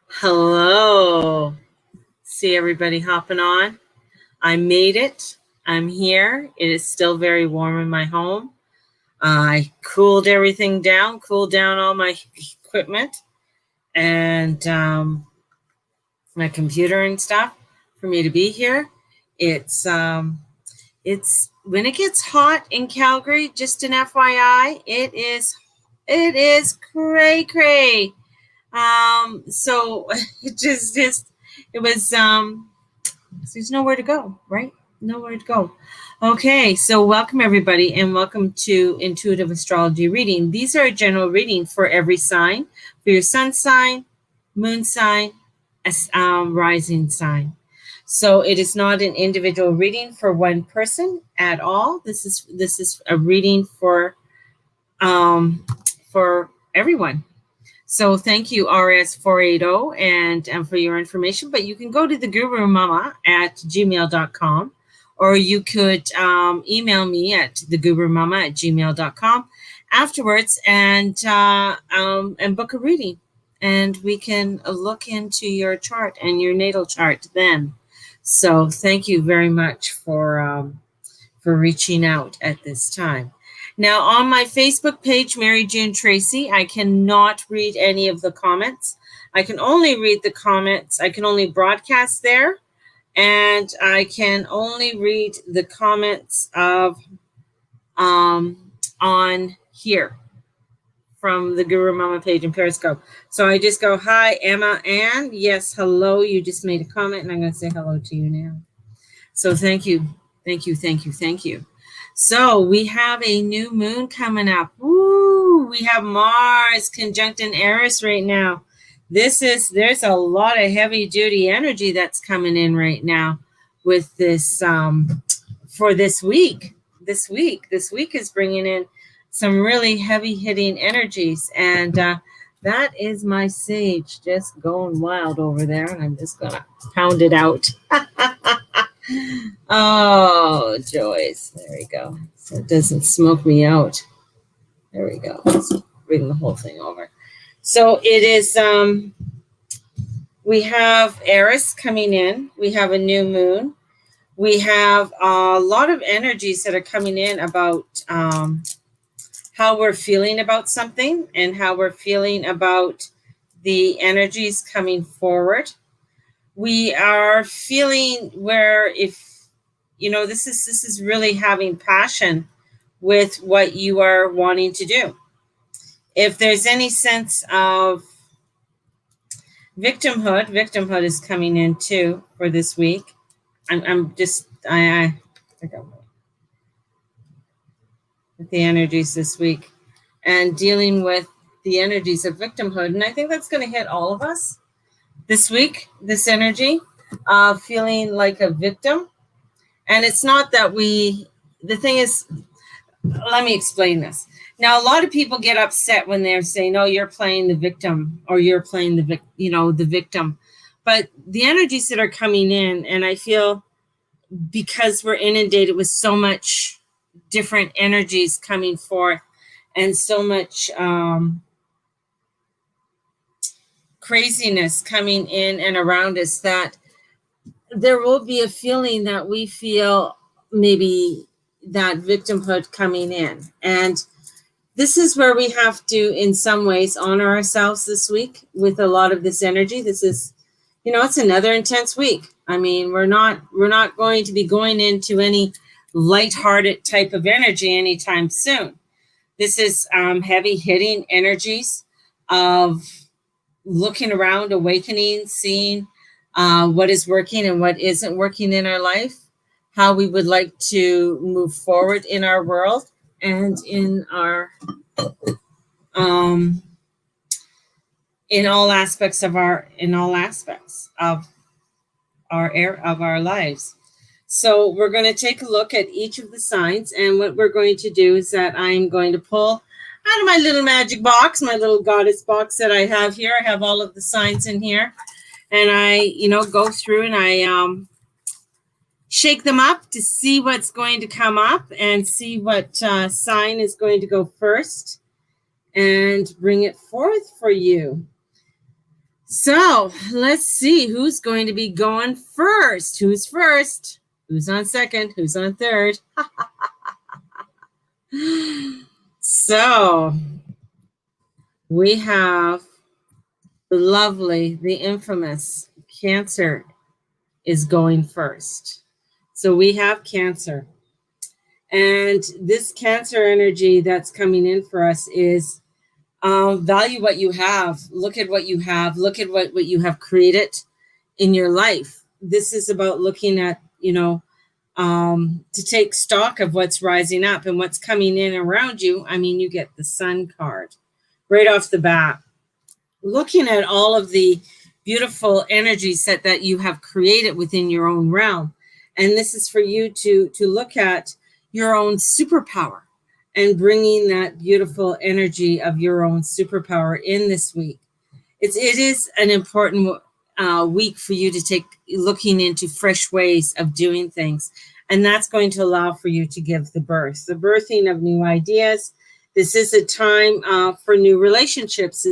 Hello. See everybody hopping on. I made it. I'm here. It is still very warm in my home. I cooled everything down, cooled down all my equipment and my computer and stuff for me to be here. It's when it gets hot in Calgary, just an FYI, it is cray cray. So it was there's nowhere to go, right? Nowhere to go. Okay, so welcome everybody and welcome to Intuitive Astrology Reading. These are a general reading for every sign, for your sun sign, moon sign, rising sign. So it is not an individual reading for one person at all. This is a reading for everyone. So thank you, RS480, and for your information. But you can go to thegurumama@gmail.com, or you could email me at thegurumama@gmail.com afterwards and book a reading. And we can look into your chart and your natal chart then. So thank you very much for reaching out at this time. Now, on my Facebook page, Mary June Tracy, I cannot read any of the comments. I can only read the comments. I can only broadcast there, and I can only read the comments of on here from the Guru Mama page in Periscope. So I just go, hi, Emma Ann. Yes, hello. You just made a comment, and I'm going to say hello to you now. So thank you. Thank you, thank you, thank you. So we have a new moon coming up. Woo! We have Mars conjunct in Eris right now. There's a lot of heavy duty energy that's coming in right now with this for this week. This week is bringing in some really heavy hitting energies, and that is my sage just going wild over there, and I'm just gonna pound it out. Oh, joys. There we go. So it doesn't smoke me out. There we go. Let's bring the whole thing over. So it is, we have Eris coming in. We have a new moon. We have a lot of energies that are coming in about how we're feeling about something and how we're feeling about the energies coming forward. We are feeling where this is really having passion with what you are wanting to do. If there's any sense of victimhood is coming in too for this week. With the energies this week and dealing with the energies of victimhood. And I think that's going to hit all of us this week, this energy of feeling like a victim. And it's not that the thing is, let me explain this. Now, a lot of people get upset when they're saying, oh, you're playing the victim or you're playing the victim. But the energies that are coming in, and I feel because we're inundated with so much different energies coming forth and so much craziness coming in and around us, that there will be a feeling that we feel maybe that victimhood coming in. And this is where we have to, in some ways, honor ourselves this week with a lot of this energy. This is, it's another intense week. I mean, we're not going to be going into any lighthearted type of energy anytime soon. This is heavy hitting energies of looking around, awakening, seeing what is working and what isn't working in our life, how we would like to move forward in our world and in our in all aspects of our lives. So we're going to take a look at each of the signs, and what we're going to do is that I'm going to pull out of my little magic box, my little goddess box that I have here. I have all of the signs in here, and I go through and I shake them up to see what's going to come up and see what sign is going to go first and bring it forth for you. So let's see who's going to be going first. Who's first? Who's on second? Who's on third? So we have the lovely, the infamous Cancer is going first. So we have Cancer. And this Cancer energy that's coming in for us is value what you have. Look at what you have. Look at what you have created in your life. This is about looking at, to take stock of what's rising up and what's coming in around you. I mean, you get the Sun card right off the bat. Looking at all of the beautiful energies that you have created within your own realm. And this is for you to look at your own superpower and bringing that beautiful energy of your own superpower in this week. It is an important week for you to take looking into fresh ways of doing things. And that's going to allow for you to give the birthing of new ideas. This is a time for new relationships.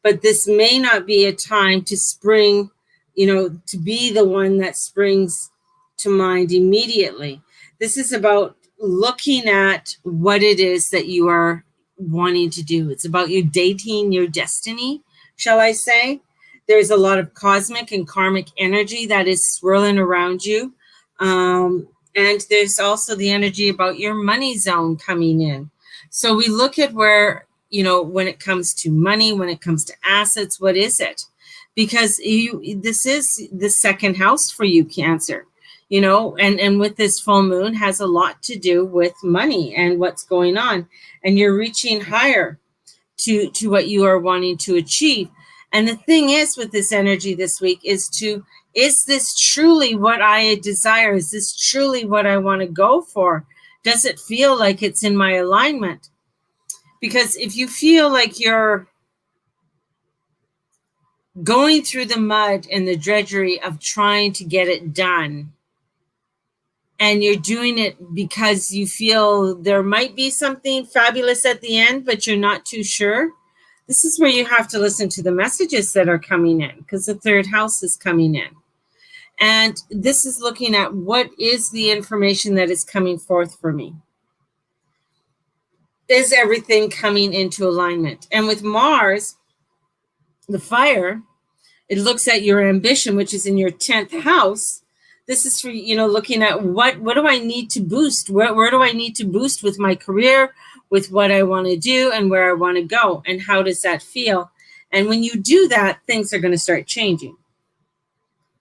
But this may not be a time to spring, to be the one that springs to mind immediately. This is about looking at what it is that you are wanting to do. It's about you dating your destiny, shall I say. There's a lot of cosmic and karmic energy that is swirling around you. And there's also the energy about your money zone coming in. So we look at where, when it comes to money, when it comes to assets, what is it? Because this is the second house for you, Cancer, and with this full moon has a lot to do with money and what's going on. And you're reaching higher to what you are wanting to achieve. And the thing is with this energy this week is this truly what I desire? Is this truly what I want to go for? Does it feel like it's in my alignment? Because if you feel like you're going through the mud and the drudgery of trying to get it done, and you're doing it because you feel there might be something fabulous at the end, but you're not too sure, this is where you have to listen to the messages that are coming in, because the third house is coming in. And this is looking at what is the information that is coming forth for me. Is everything coming into alignment? And with Mars, the fire, it looks at your ambition, which is in your 10th house. This is for, looking at what do I need to boost? Where do I need to boost with my career, with what I want to do and where I want to go? And how does that feel? And when you do that, things are going to start changing.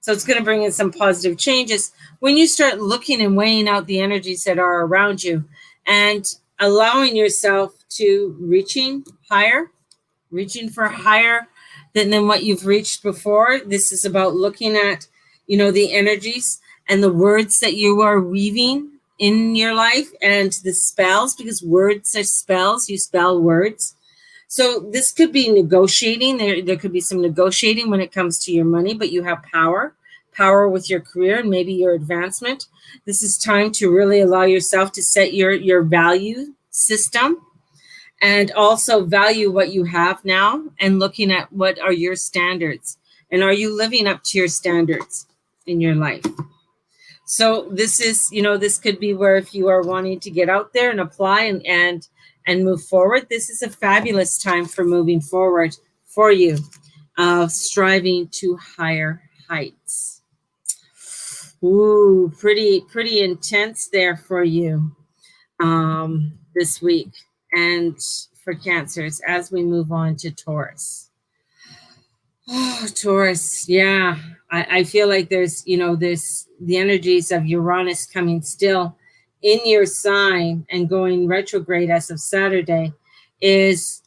So it's going to bring in some positive changes when you start looking and weighing out the energies that are around you and allowing yourself to reaching for higher than what you've reached before. This is about looking at, the energies and the words that you are weaving in your life and the spells, because words are spells. You spell words. So this could be negotiating. There could be some negotiating when it comes to your money, but you have power with your career and maybe your advancement. This is time to really allow yourself to set your value system and also value what you have now and looking at what are your standards and are you living up to your standards in your life. So this is, this could be where if you are wanting to get out there and apply and move forward, this is a fabulous time for moving forward for you, striving to higher heights. Ooh, pretty intense there for you this week. And for Cancers, as we move on to Taurus. Oh, Taurus, yeah. I feel like there's the energies of Uranus coming still in your sign and going retrograde as of Saturday is,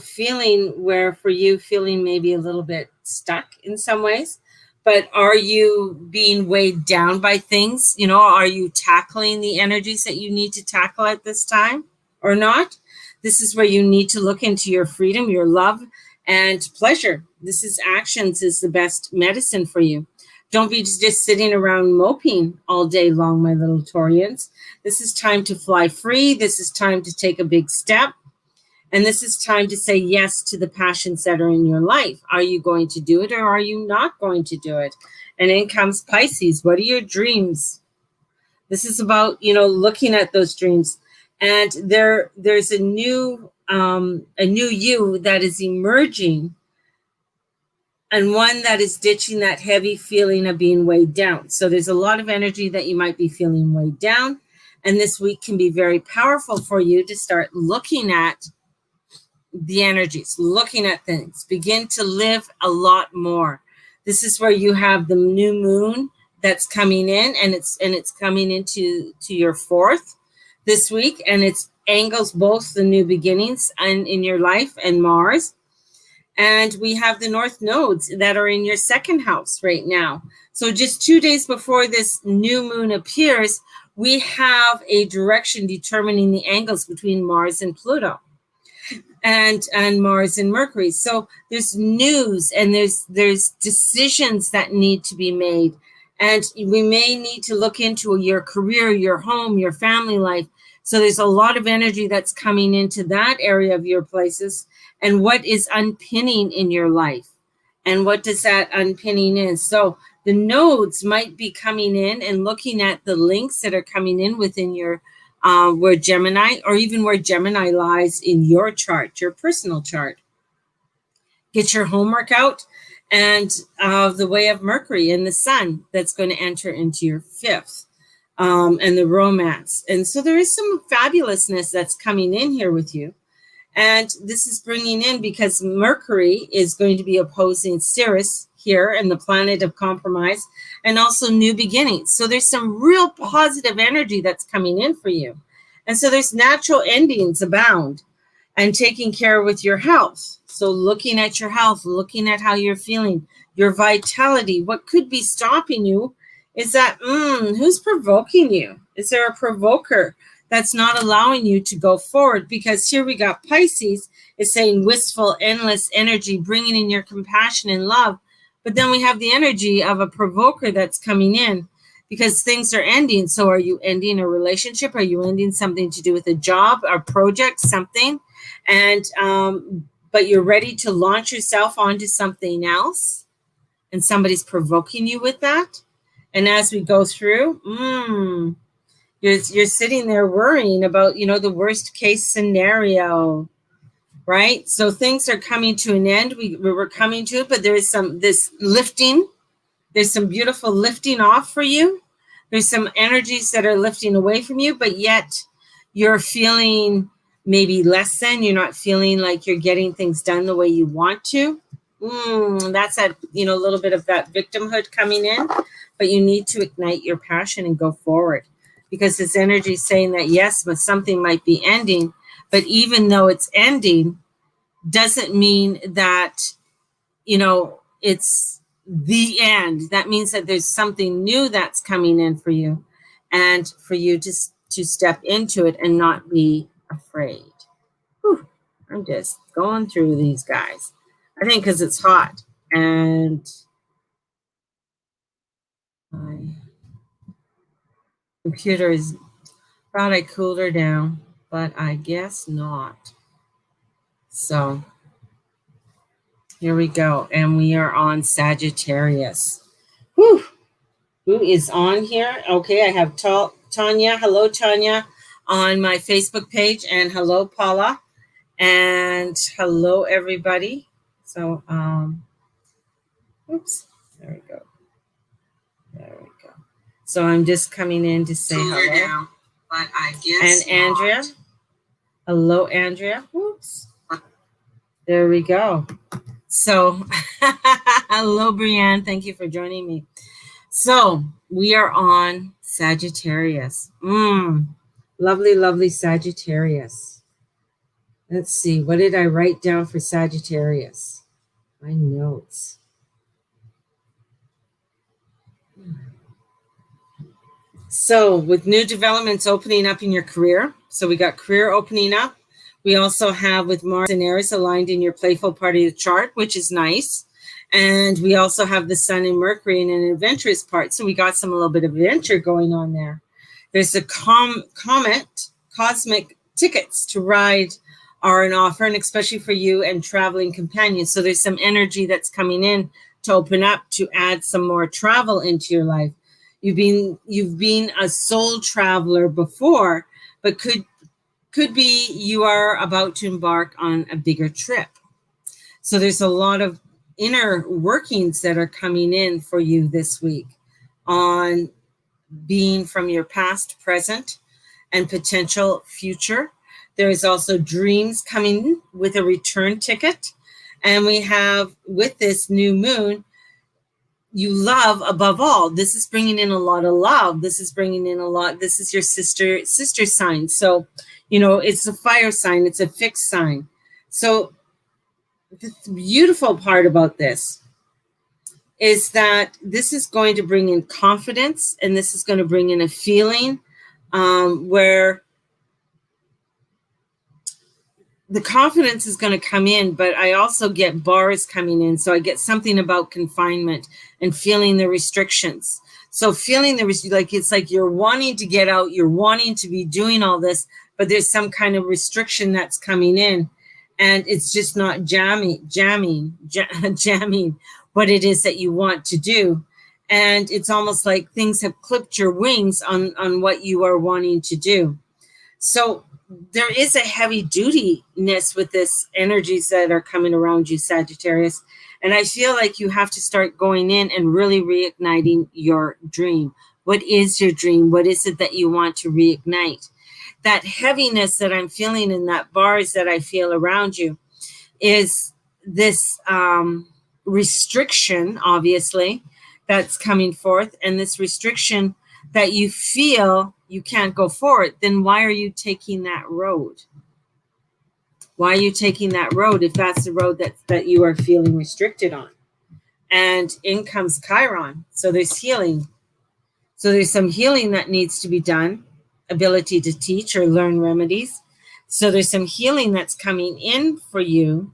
feeling where for you feeling maybe a little bit stuck in some ways. But are you being weighed down by things? Are you tackling the energies that you need to tackle at this time or not? This is where you need to look into your freedom, your love, and pleasure. This is actions is the best medicine for you. Don't be just sitting around moping all day long, my little Taurians. This is time to fly free. This is time to take a big step And this is time to say yes to the passions that are in your life. Are you going to do it or are you not going to do it? And in comes Pisces. What are your dreams? This is about, looking at those dreams. And there's a new you that is emerging, and one that is ditching that heavy feeling of being weighed down. So there's a lot of energy that you might be feeling weighed down. And this week can be very powerful for you to start looking at the energies, looking at things, begin to live a lot more. This is where you have the new moon that's coming in, and it's coming into your fourth this week, and it's angles both the new beginnings and in your life and Mars. And we have the north nodes that are in your second house right now. So just 2 days before this new moon appears, we have a direction determining the angles between Mars and Pluto and Mars and Mercury. So there's news and there's decisions that need to be made. And we may need to look into your career, your home, your family life. So there's a lot of energy that's coming into that area of your places. And what is unpinning in your life? And what does that unpinning is? So the nodes might be coming in and looking at the links that are coming in within your, where Gemini, or even where Gemini lies in your chart, your personal chart. Get your homework out, and the way of Mercury and the sun that's going to enter into your fifth, and the romance. And so there is some fabulousness that's coming in here with you. And this is bringing in, because Mercury is going to be opposing Sirius here, and the planet of compromise, and also new beginnings. So there's some real positive energy that's coming in for you. And so there's natural endings abound, and taking care with your health. So looking at your health, looking at how you're feeling, your vitality. What could be stopping you is that, who's provoking you? Is there a provoker that's not allowing you to go forward? Because here we got Pisces is saying wistful, endless energy, bringing in your compassion and love. But then we have the energy of a provoker that's coming in, because things are ending. So are you ending a relationship? Are you ending something to do with a job or project, something? And, but you're ready to launch yourself onto something else, and somebody's provoking you with that. And as we go through, you're sitting there worrying about, the worst case scenario, right? So things are coming to an end. We're coming to it, but there is this lifting. There's some beautiful lifting off for you. There's some energies that are lifting away from you, but yet you're feeling maybe less than. You're not feeling like you're getting things done the way you want to. That's that, a little bit of that victimhood coming in, but you need to ignite your passion and go forward, because this energy is saying that yes, but something might be ending, but even though it's ending, doesn't mean that, it's the end. That means that there's something new that's coming in for you, and for you to step into it and not be afraid. Whew, I'm just going through these, guys. I think because it's hot, and my computer is, thought I cooled her down, but I guess not. So here we go. And we are on Sagittarius. Whew. Who is on here? Okay, I have Tanya. Hello, Tanya, on my Facebook page. And hello, Paula. And hello, everybody. So, oops. There we go. There we go. So I'm just coming in to say hello. Down, but I guess and Andrea. Not. Hello, Andrea. Whoops. There we go. So, hello, Brianne. Thank you for joining me. So we are on Sagittarius. Lovely, lovely Sagittarius. Let's see. What did I write down for Sagittarius? My notes. So with new developments opening up in your career. So we got career opening up. We also have with Mars and Aries aligned in your playful part of the chart, which is nice. And we also have the Sun and Mercury in an adventurous part. So we got a little bit of adventure going on there. There's the cosmic tickets to ride are an offer, and especially for you and traveling companions. So there's some energy that's coming in to open up to add some more travel into your life. You've been a soul traveler before, but could be you are about to embark on a bigger trip. So there's a lot of inner workings that are coming in for you this week on being from your past, present, and potential future. There is also dreams coming with a return ticket. And we have, with this new moon, you love above all. This is bringing in a lot of love. This is bringing in a lot. This is your sister sign. So, it's a fire sign. It's a fixed sign. So the beautiful part about this is that this is going to bring in confidence, and this is going to bring in a feeling where the confidence is going to come in, but I also get bars coming in. So I get something about confinement and feeling the restrictions. So feeling it's like you're wanting to get out, you're wanting to be doing all this, but there's some kind of restriction that's coming in, and it's just not jamming what it is that you want to do. And it's almost like things have clipped your wings on what you are wanting to do. So there is a heavy dutiness with this energies that are coming around you, Sagittarius. And I feel like you have to start going in and really reigniting your dream. What is your dream? What is it that you want to reignite? That heaviness that I'm feeling in that bars that I feel around you is this restriction, obviously, that's coming forth. And this restriction that you feel you can't go forward, then why are you taking that road? Why are you taking that road if that's the road that you are feeling restricted on? And in comes Chiron. So there's healing. So there's some healing that needs to be done, ability to teach or learn remedies. So there's some healing that's coming in for you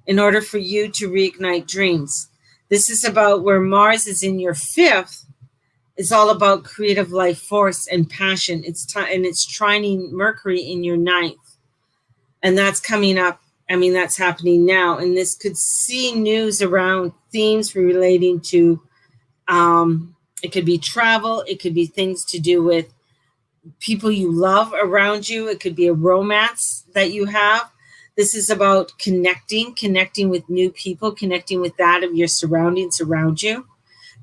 in order for you to reignite dreams. This is about where Mars is in your fifth. It's all about creative life force and passion. It's trining Mercury in your ninth. And that's coming up. I mean, that's happening now. And this could see news around themes relating to, it could be travel. It could be things to do with people you love around you. It could be a romance that you have. This is about connecting with new people, connecting with that of your surroundings around you.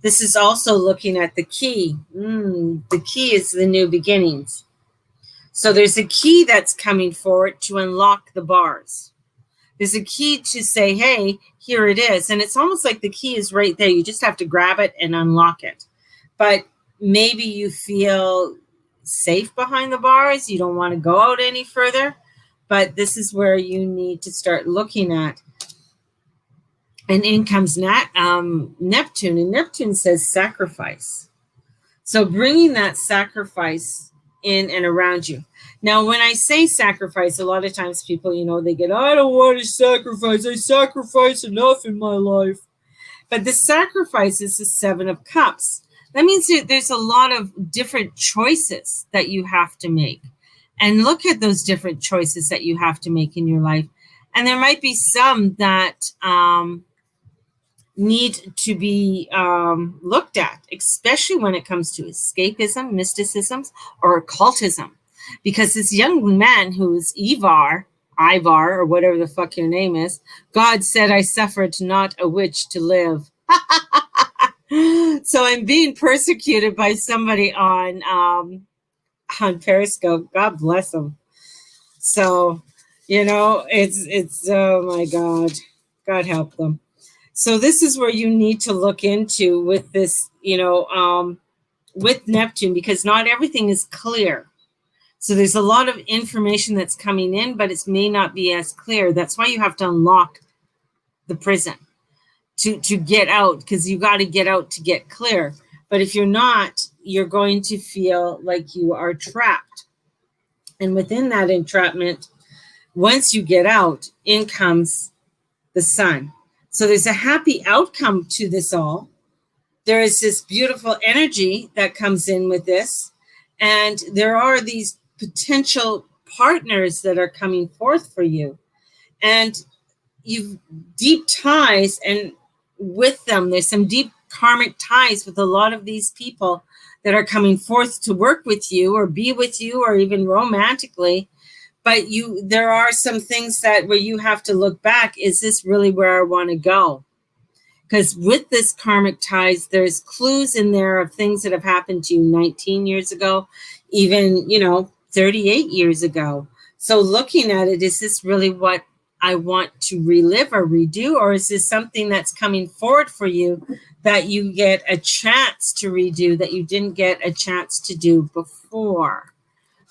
This is also looking at the key. The key is the new beginnings. So there's a key that's coming forward to unlock the bars. There's a key to say, hey, here it is. And it's almost like the key is right there. You just have to grab it and unlock it. But maybe you feel safe behind the bars. You don't want to go out any further. But this is where you need to start looking at. And in comes Neptune, and Neptune says sacrifice. So bringing that sacrifice in and around you. Now, when I say sacrifice, a lot of times people, they get, I don't want to sacrifice. I sacrifice enough in my life. But the sacrifice is the Seven of Cups. That means there's a lot of different choices that you have to make. And look at those different choices that you have to make in your life. And there might be some that need to be looked at, especially when it comes to escapism, mysticisms, or occultism. Because this young man who's Ivar, or whatever the fuck your name is, God said, I suffered not a witch to live. So I'm being persecuted by somebody on Periscope. God bless them. So, it's oh my God. God help them. So this is where you need to look into with this, with Neptune, because not everything is clear. So there's a lot of information that's coming in, but it may not be as clear. That's why you have to unlock the prison to get out, because you got to get out to get clear. But if you're not, you're going to feel like you are trapped. And within that entrapment, once you get out, in comes the sun. So there's a happy outcome to this all. There is this beautiful energy that comes in with this. And there are these potential partners that are coming forth for you. And you've deep ties, and with them, there's some deep karmic ties with a lot of these people that are coming forth to work with you or be with you or even romantically. But there are some things that where you have to look back. Is this really where I want to go? Because with this karmic ties, there's clues in there of things that have happened to you 19 years ago, even, 38 years ago. So looking at it, is this really what I want to relive or redo? Or is this something that's coming forward for you that you get a chance to redo that you didn't get a chance to do before?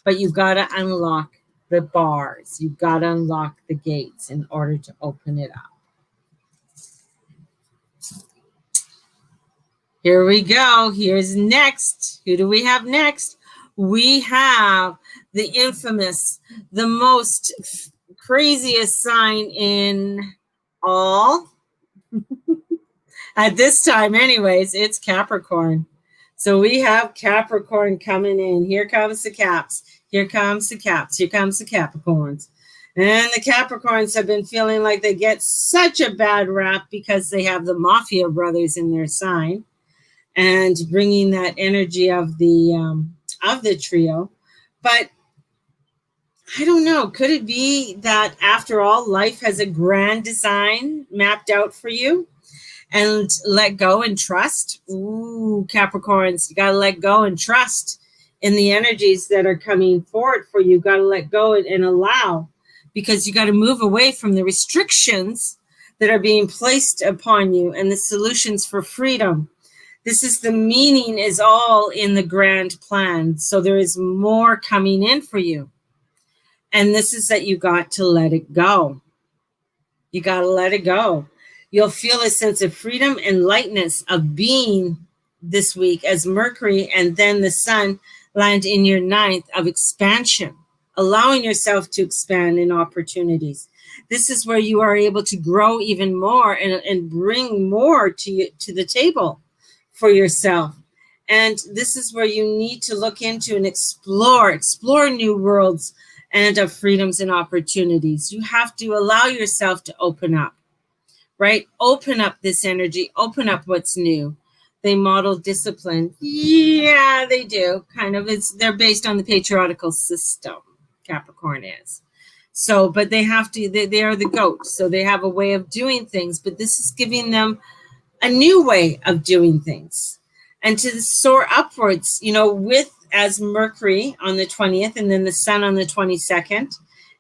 But you've got to unlock the bars. You've got to unlock the gates in order to open it up. Here we go. Here's next. Who do we have next? We have the infamous, the most craziest sign in all. At this time, anyways, it's Capricorn. So we have Capricorn coming in. Here comes the Caps. Here comes the Caps. Here comes the Capricorns. And the Capricorns have been feeling like they get such a bad rap because they have the Mafia brothers in their sign, and bringing that energy of the trio. But I don't know. Could it be that after all, life has a grand design mapped out for you? And let go and trust. Ooh, Capricorns, you got to let go and trust in the energies that are coming forward for you. You got to let go and allow, because you got to move away from the restrictions that are being placed upon you and the solutions for freedom. This is the meaning is all in the grand plan. So there is more coming in for you. And this is that you got to let it go. You got to let it go. You'll feel a sense of freedom and lightness of being this week as Mercury and then the Sun land in your ninth of expansion, allowing yourself to expand in opportunities. This is where you are able to grow even more and bring more to the table for yourself. And this is where you need to look into and explore new worlds and of freedoms and opportunities. You have to allow yourself to open up, right? Open up this energy, open up what's new. They model discipline. Yeah, they do. Kind of. They're based on the patriarchal system, Capricorn is. So, but they have to, they are the goat. So they have a way of doing things, but this is giving them a new way of doing things, and to soar upwards, with as Mercury on the 20th and then the Sun on the 22nd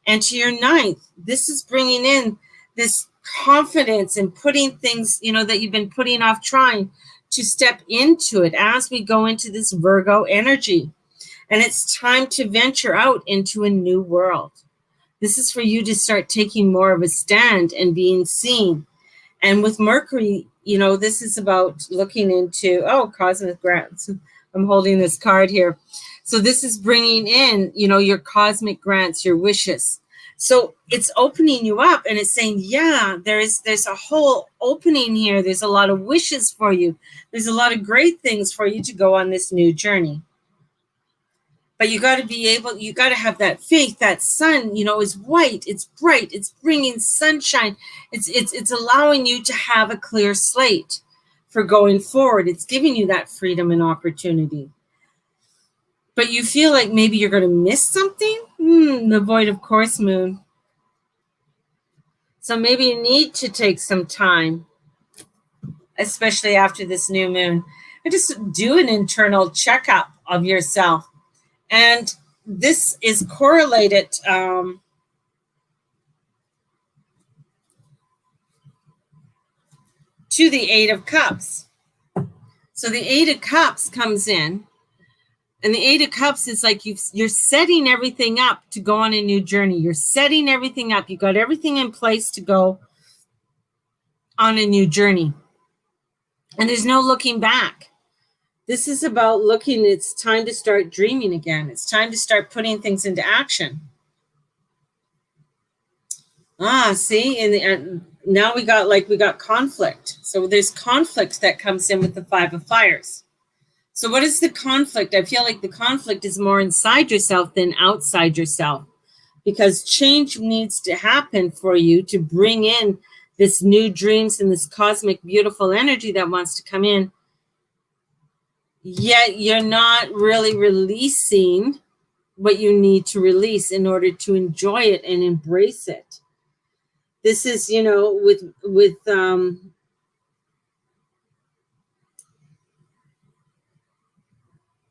and to your ninth. This is bringing in this confidence and putting things, that you've been putting off, trying to step into it as we go into this Virgo energy. And it's time to venture out into a new world. This is for you to start taking more of a stand and being seen. And with Mercury, this is about looking into, cosmic grants. I'm holding this card here. So this is bringing in, your cosmic grants, your wishes. So it's opening you up, and it's saying, yeah, there's a whole opening here. There's a lot of wishes for you. There's a lot of great things for you to go on this new journey. But you got to have that faith. That sun, is white. It's bright. It's bringing sunshine. It's allowing you to have a clear slate for going forward. It's giving you that freedom and opportunity. But you feel like maybe you're going to miss something? The void of course moon. So maybe you need to take some time, especially after this new moon, and just do an internal checkup of yourself. And this is correlated to the Eight of Cups. So the Eight of Cups comes in, and the Eight of Cups is like you're setting everything up to go on a new journey. You're setting everything up. You got everything in place to go on a new journey. And there's no looking back. This is about looking, it's time to start dreaming again. It's time to start putting things into action. See, and now we got conflict. So there's conflict that comes in with the Five of Fires. So what is the conflict? I feel like the conflict is more inside yourself than outside yourself. because change needs to happen for you to bring in this new dreams and this cosmic beautiful energy that wants to come in. Yet you're not really releasing what you need to release in order to enjoy it and embrace it. This is, you know, with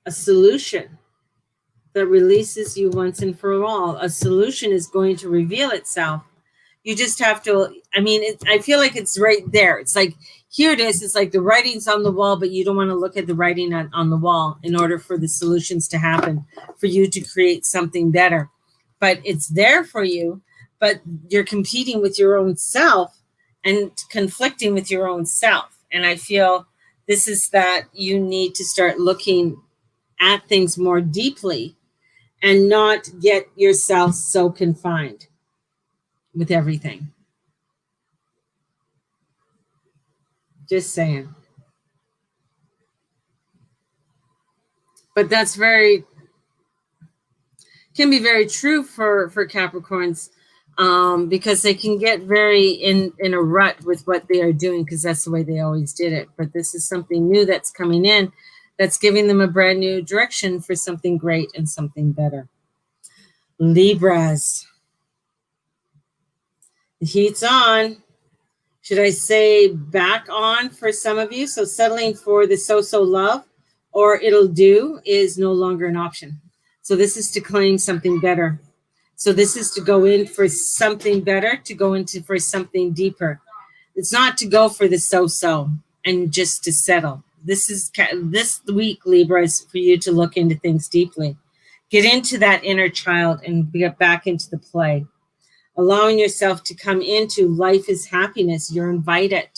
a solution that releases you once and for all. A solution is going to reveal itself. You just have to, I mean, I feel like it's right there. It's like, here it is. It's like the writing's on the wall, but you don't want to look at the writing on the wall in order for the solutions to happen, for you to create something better. But it's there for you, but you're competing with your own self and conflicting with your own self. And I feel this is that you need to start looking at things more deeply and not get yourself so confined with everything. Just saying. But that's can be very true for Capricorns, because they can get very in a rut with what they are doing, because that's the way they always did it. But this is something new that's coming in, that's giving them a brand new direction for something great and something better. Libras. The heat's on. Should I say back on for some of you? So settling for the so-so love or it'll do is no longer an option. So this is to claim something better. So this is to go in for something better, to go into for something deeper. It's not to go for the so-so and just to settle. This week, Libra, is for you to look into things deeply. Get into that inner child and get back into the play. Allowing yourself to come into life is happiness. You're invited.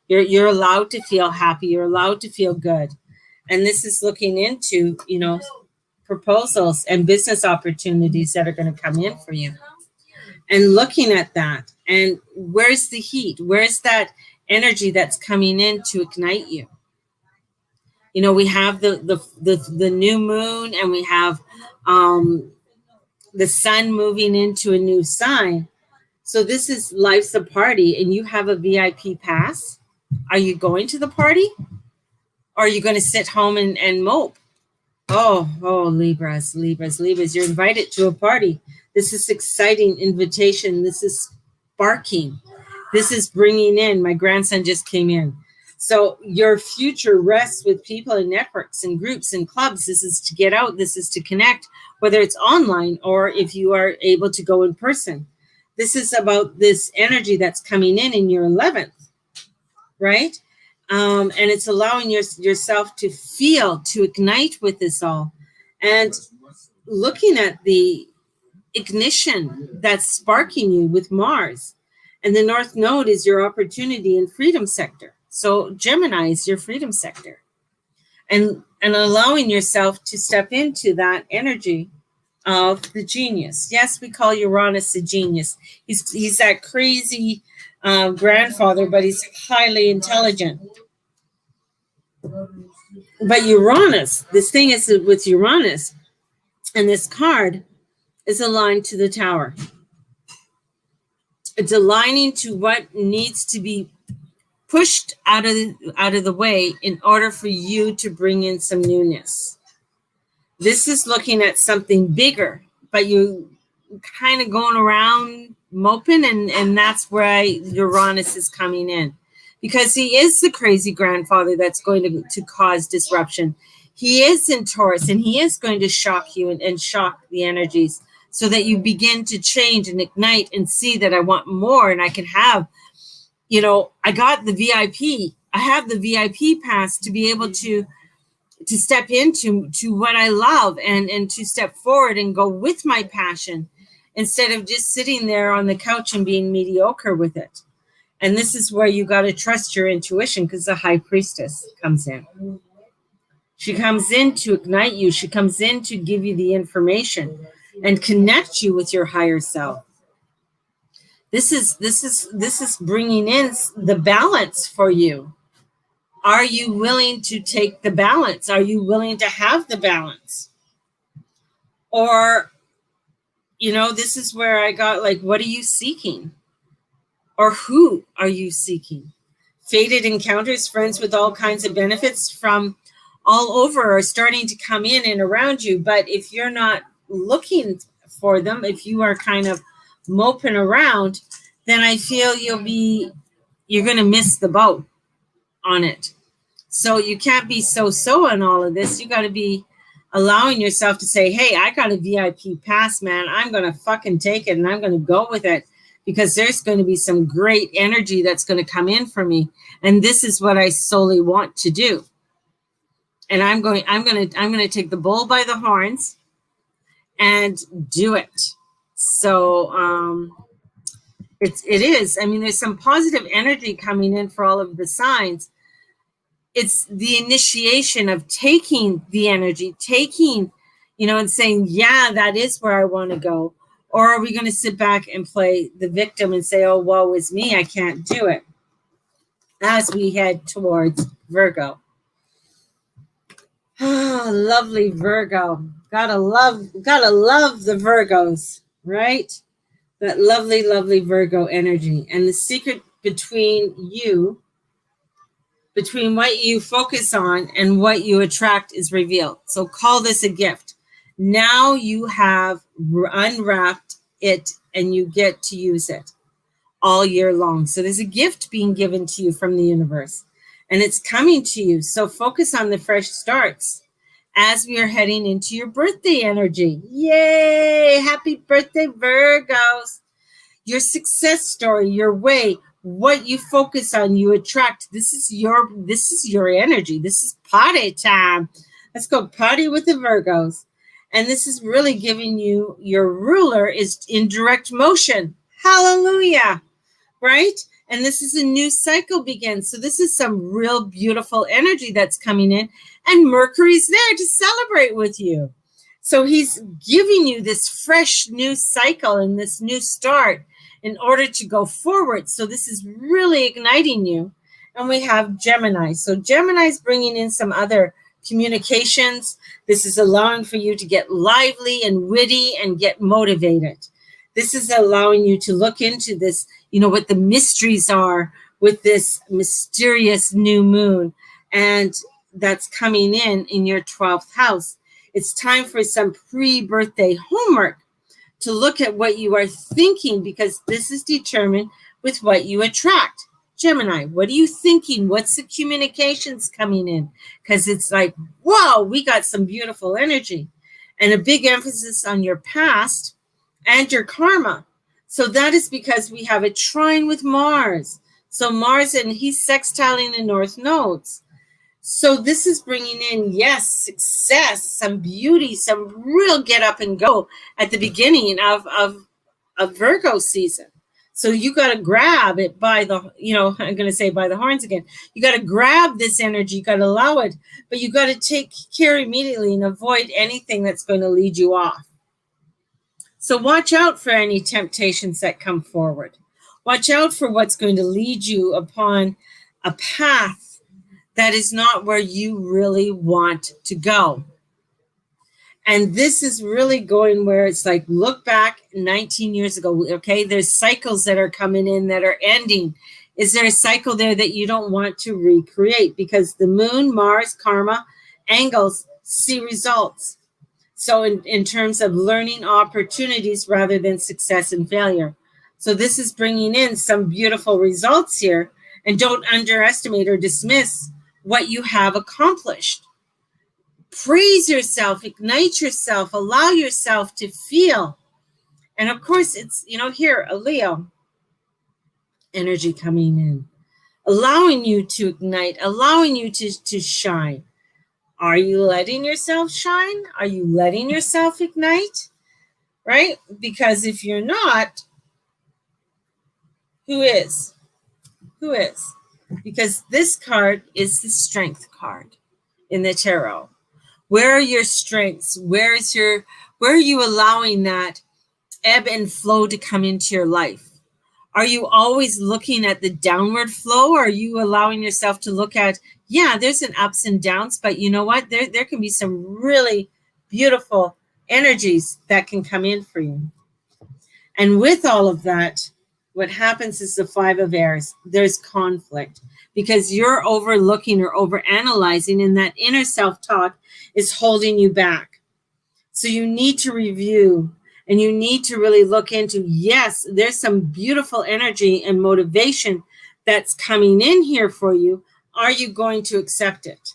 You're allowed to feel happy. You're allowed to feel good. And this is looking into, you know, proposals and business opportunities that are going to come in for you. And looking at that. And where's the heat? Where's that energy that's coming in to ignite you? You know, we have the new moon, and we have the sun moving into a new sign. So this is life's a party, and you have a VIP pass. Are you going to the party? Or are you going to sit home and mope? Oh, Libras, you're invited to a party. This is exciting invitation. This is sparking. This is bringing in. My grandson just came in. So your future rests with people and networks and groups and clubs. This is to get out. This is to connect, whether it's online or if you are able to go in person. This is about this energy that's coming in your 11th, right? And it's allowing yourself to feel, to ignite with this all. And looking at the ignition that's sparking you with Mars. And the North Node is your opportunity and freedom sector. So Gemini is your freedom sector. And allowing yourself to step into that energy of the genius. Yes, we call Uranus a genius. He's that crazy grandfather, but he's highly intelligent. But Uranus, this thing is with Uranus, and this card is aligned to the Tower. It's aligning to what needs to be pushed out of the way in order for you to bring in some newness. This is looking at something bigger, but you kind of going around moping, and that's where Uranus is coming in, because he is the crazy grandfather that's going to cause disruption. He is in Taurus, and he is going to shock you and shock the energies so that you begin to change and ignite and see that I want more, and I can have, you know, I got the VIP. I have the VIP pass to be able to step into what I love and to step forward and go with my passion instead of just sitting there on the couch and being mediocre with it. And this is where you got to trust your intuition, because the High Priestess comes in. She comes in to ignite you. She comes in to give you the information and connect you with your higher self. This is bringing in the balance for you. Are you willing to take the balance? Are you willing to have the balance? Or, this is where I got like, what are you seeking? Or who are you seeking? Fated encounters, friends with all kinds of benefits from all over are starting to come in and around you. But if you're not looking for them, if you are kind of moping around, then I feel you're going to miss the boat on it. So you can't be so on all of this. You got to be allowing yourself to say, hey, I got a VIP pass, man. I'm going to fucking take it and I'm going to go with it, because there's going to be some great energy that's going to come in for me. And this is what I solely want to do. And I'm going to take the bull by the horns and do it. So it is. I mean, there's some positive energy coming in for all of the signs. It's the initiation of taking the energy, and saying, yeah, that is where I want to go. Or are we going to sit back and play the victim and say, oh, woe is me, I can't do it, as we head towards Virgo? Oh, lovely Virgo. Gotta love the Virgos, right? That lovely, lovely Virgo energy. And the secret between what you focus on and what you attract is revealed. So call this a gift. Now you have unwrapped it and you get to use it all year long. So there's a gift being given to you from the universe and it's coming to you. So focus on the fresh starts as we are heading into your birthday energy. Yay! Happy birthday, Virgos. Your success story, your way, what you focus on, you attract. This is your energy. This is party time. Let's go party with the Virgos. And this is really giving you, your ruler is in direct motion. Hallelujah. Right? And this is a new cycle begins. So this is some real beautiful energy that's coming in. And Mercury's there to celebrate with you. So he's giving you this fresh new cycle and this new start in order to go forward. So this is really igniting you. And we have Gemini. So Gemini's bringing in some other communications. This is allowing for you to get lively and witty and get motivated. This is allowing you to look into this, what the mysteries are with this mysterious new moon. And that's coming in your 12th house. It's time for some pre-birthday homework to look at what you are thinking, because this is determined with what you attract. Gemini, what are you thinking? What's the communications coming in? Because it's like, whoa, we got some beautiful energy. And a big emphasis on your past and your karma. So that is because we have a trine with Mars. So Mars, and he's sextiling the north nodes. So this is bringing in, yes, success, some beauty, some real get up and go at the beginning of Virgo season. So you got to grab it by the, I'm going to say by the horns again. You got to grab this energy. You got to allow it, but you got to take care immediately and avoid anything that's going to lead you off. So watch out for any temptations that come forward. Watch out for what's going to lead you upon a path that is not where you really want to go. And this is really going where it's like, look back 19 years ago, okay? There's cycles that are coming in that are ending. Is there a cycle there that you don't want to recreate? Because the moon, Mars, karma, angles see results. So in terms of learning opportunities rather than success and failure. So this is bringing in some beautiful results here. And don't underestimate or dismiss what you have accomplished. Praise yourself, ignite yourself, allow yourself to feel. And of course, it's, here, a Leo energy coming in, allowing you to ignite, allowing you to shine. Are you letting yourself shine? Are you letting yourself ignite? Right? Because if you're not, who is? Who is? Because this card is the strength card in the tarot. Where are your strengths? Where are you allowing that ebb and flow to come into your life? Are you always looking at the downward flow? Or are you allowing yourself to look at, yeah, there's an ups and downs, but you know what? There can be some really beautiful energies that can come in for you. And with all of that, what happens is the Five of Airs. There's conflict because you're overlooking or overanalyzing, and that inner self-talk is holding you back. So you need to review, and you need to really look into, yes, there's some beautiful energy and motivation that's coming in here for you. Are you going to accept it?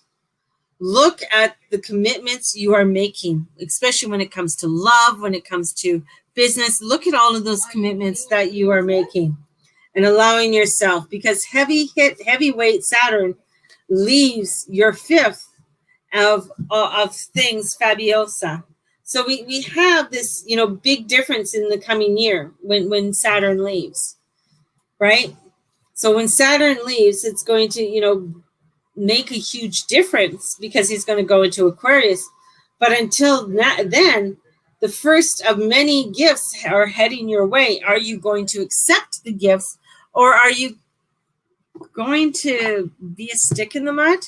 Look at the commitments you are making, especially when it comes to love, when it comes to business. Look at all of those commitments that you are making and allowing yourself, because heavyweight Saturn leaves your fifth of things fabulosa. So we have this, big difference in the coming year when Saturn leaves, right? So when Saturn leaves, it's going to, make a huge difference because he's going to go into Aquarius. But until then, the first of many gifts are heading your way. Are you going to accept the gifts, or are you going to be a stick in the mud?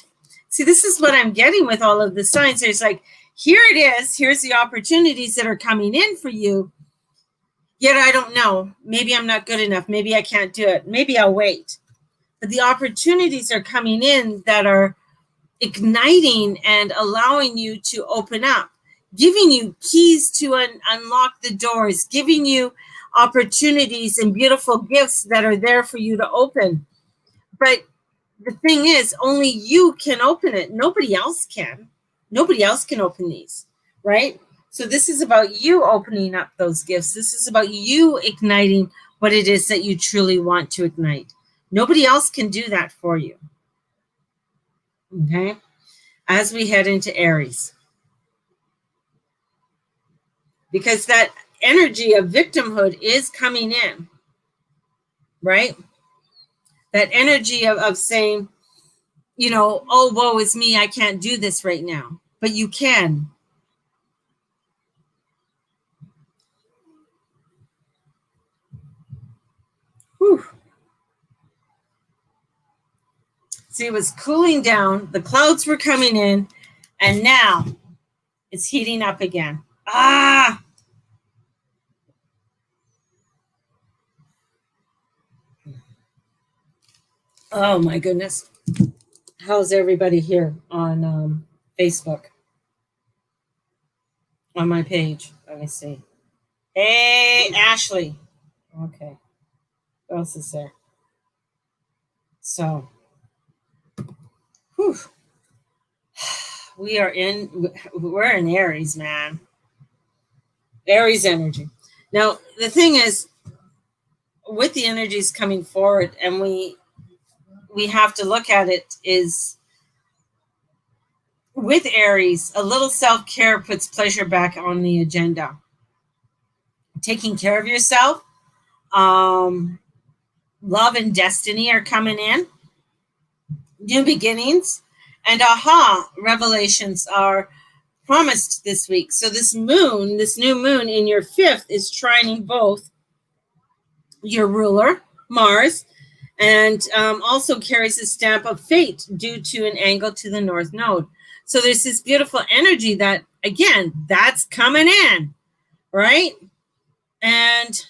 See, this is what I'm getting with all of the signs. There's like, here it is. Here's the opportunities that are coming in for you. Yet I don't know. Maybe I'm not good enough. Maybe I can't do it. Maybe I'll wait. But the opportunities are coming in that are igniting and allowing you to open up, giving you keys to unlock the doors, giving you opportunities and beautiful gifts that are there for you to open. But the thing is, only you can open it. Nobody else can. Nobody else can open these, right? So this is about you opening up those gifts. This is about you igniting what it is that you truly want to ignite. Nobody else can do that for you. Okay? As we head into Aries. Because that energy of victimhood is coming in, right? That energy of saying, oh, woe is me, I can't do this right now. But you can. Whew. See, it was cooling down. The clouds were coming in. And now it's heating up again. Ah! Oh, my goodness. How's everybody here on Facebook? On my page. Let me see. Hey, Ashley. Okay. What else is there? So, whew. We're in Aries, man. Aries energy. Now, the thing is, with the energies coming forward, and we have to look at it, is with Aries, a little self-care puts pleasure back on the agenda. Taking care of yourself, love and destiny are coming in, new beginnings, and revelations are promised this week. So this new moon in your fifth is trining both your ruler, Mars, and also carries a stamp of fate due to an angle to the North Node. So there's this beautiful energy that, again, that's coming in, right? And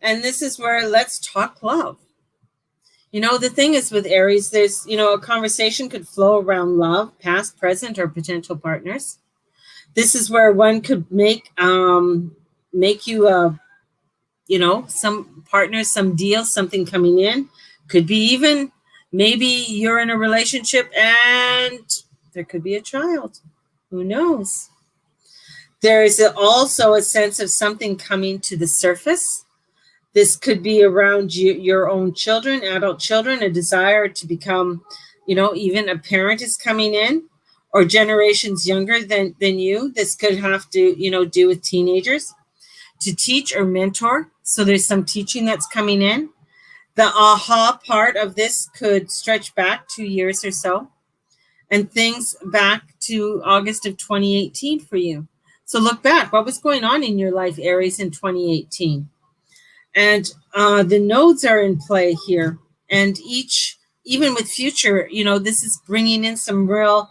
this is where let's talk love. The thing is with Aries, there's, a conversation could flow around love, past, present, or potential partners. This is where one could make you some partners, some deal, something coming in. Could be even maybe you're in a relationship and there could be a child. Who knows? There is also a sense of something coming to the surface. This could be around your own children, adult children, a desire to become, even a parent is coming in, or generations younger than you. This could have to, do with teenagers, to teach or mentor. So there's some teaching that's coming in. The aha part of this could stretch back 2 years or so, and things back to August of 2018 for you. So look back. What was going on in your life, Aries, in 2018? And the nodes are in play here. And even with future, this is bringing in some real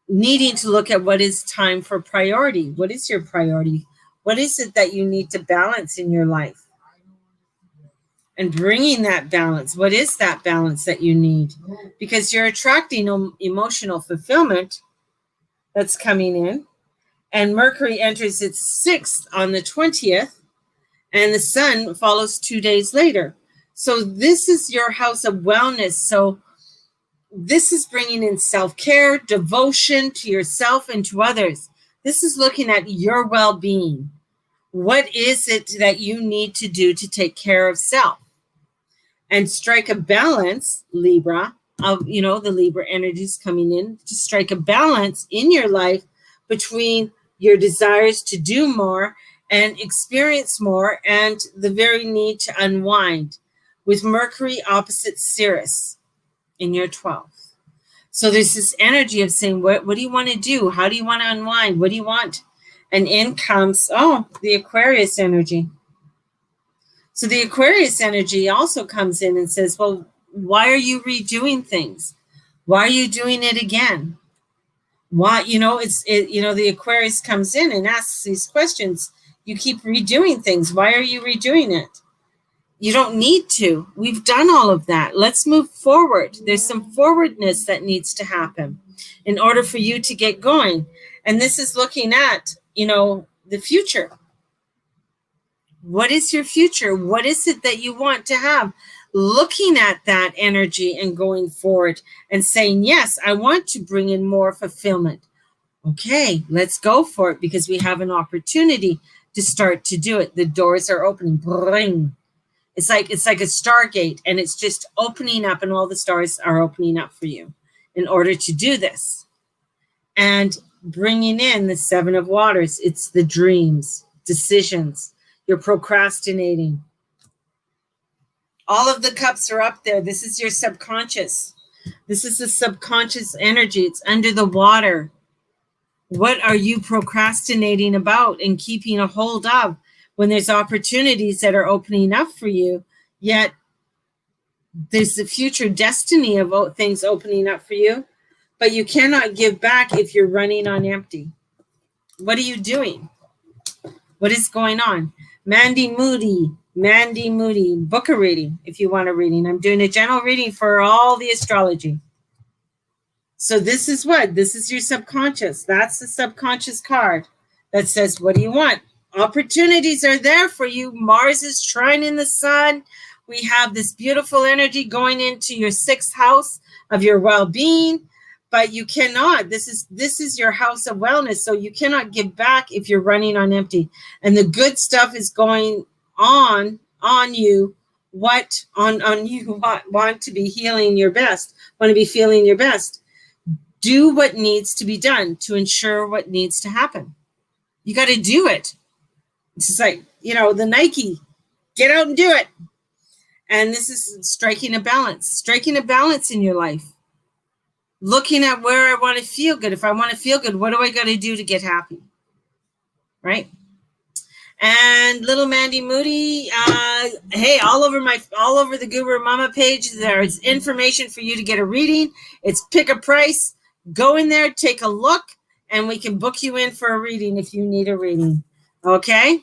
needing to look at what is time for priority. What is your priority? What is it that you need to balance in your life? And bringing that balance. What is that balance that you need? Because you're attracting emotional fulfillment that's coming in. And Mercury enters its 6th on the 20th, and the Sun follows 2 days later. So this is your house of wellness. So this is bringing in self-care, devotion to yourself and to others. This is looking at your well-being. What is it that you need to do to take care of self? And strike a balance, Libra, of, the Libra energies coming in, to strike a balance in your life between your desires to do more and experience more and the very need to unwind, with Mercury opposite Sirius in your 12th. So there's this energy of saying, what do you want to do? How do you want to unwind? What do you want? And in comes, the Aquarius energy. So the Aquarius energy also comes in and says, well, why are you redoing things? Why are you doing it again? Why, the Aquarius comes in and asks these questions. You keep redoing things. Why are you redoing it? You don't need to. We've done all of that. Let's move forward. There's some forwardness that needs to happen in order for you to get going. And this is looking at, the future. What is your future? What is it that you want to have? Looking at that energy and going forward and saying, yes, I want to bring in more fulfillment. Okay, let's go for it, because we have an opportunity to start to do it. The doors are opening. Bring. It's like a stargate, and it's just opening up, and all the stars are opening up for you in order to do this. And bringing in the 7 of Waters, it's the dreams, decisions. You're procrastinating. All of the cups are up there. This is your subconscious. This is the subconscious energy. It's under the water. What are you procrastinating about and keeping a hold of when there's opportunities that are opening up for you, yet there's the future destiny of things opening up for you, but you cannot give back if you're running on empty? What are you doing? What is going on? Mandy Moody, book a reading if you want a reading. I'm doing a general reading for all the astrology. So this is what? This is your subconscious. That's the subconscious card that says, what do you want? Opportunities are there for you. Mars is trining the sun. We have this beautiful energy going into your 6th house of your well-being. But you cannot. This is your house of wellness. So you cannot give back if you're running on empty. And the good stuff is going on you. What on you want to be healing your best, want to be feeling your best. Do what needs to be done to ensure what needs to happen. You got to do it. It's just like, the Nike, get out and do it. And this is striking a balance in your life. Looking at where I want to feel good. If I want to feel good, what do I got to do to get happy? Right? And little Mandy Moody, hey, all over the Guru Mama page, there's information for you to get a reading. It's pick a price. Go in there, take a look, and we can book you in for a reading if you need a reading. Okay?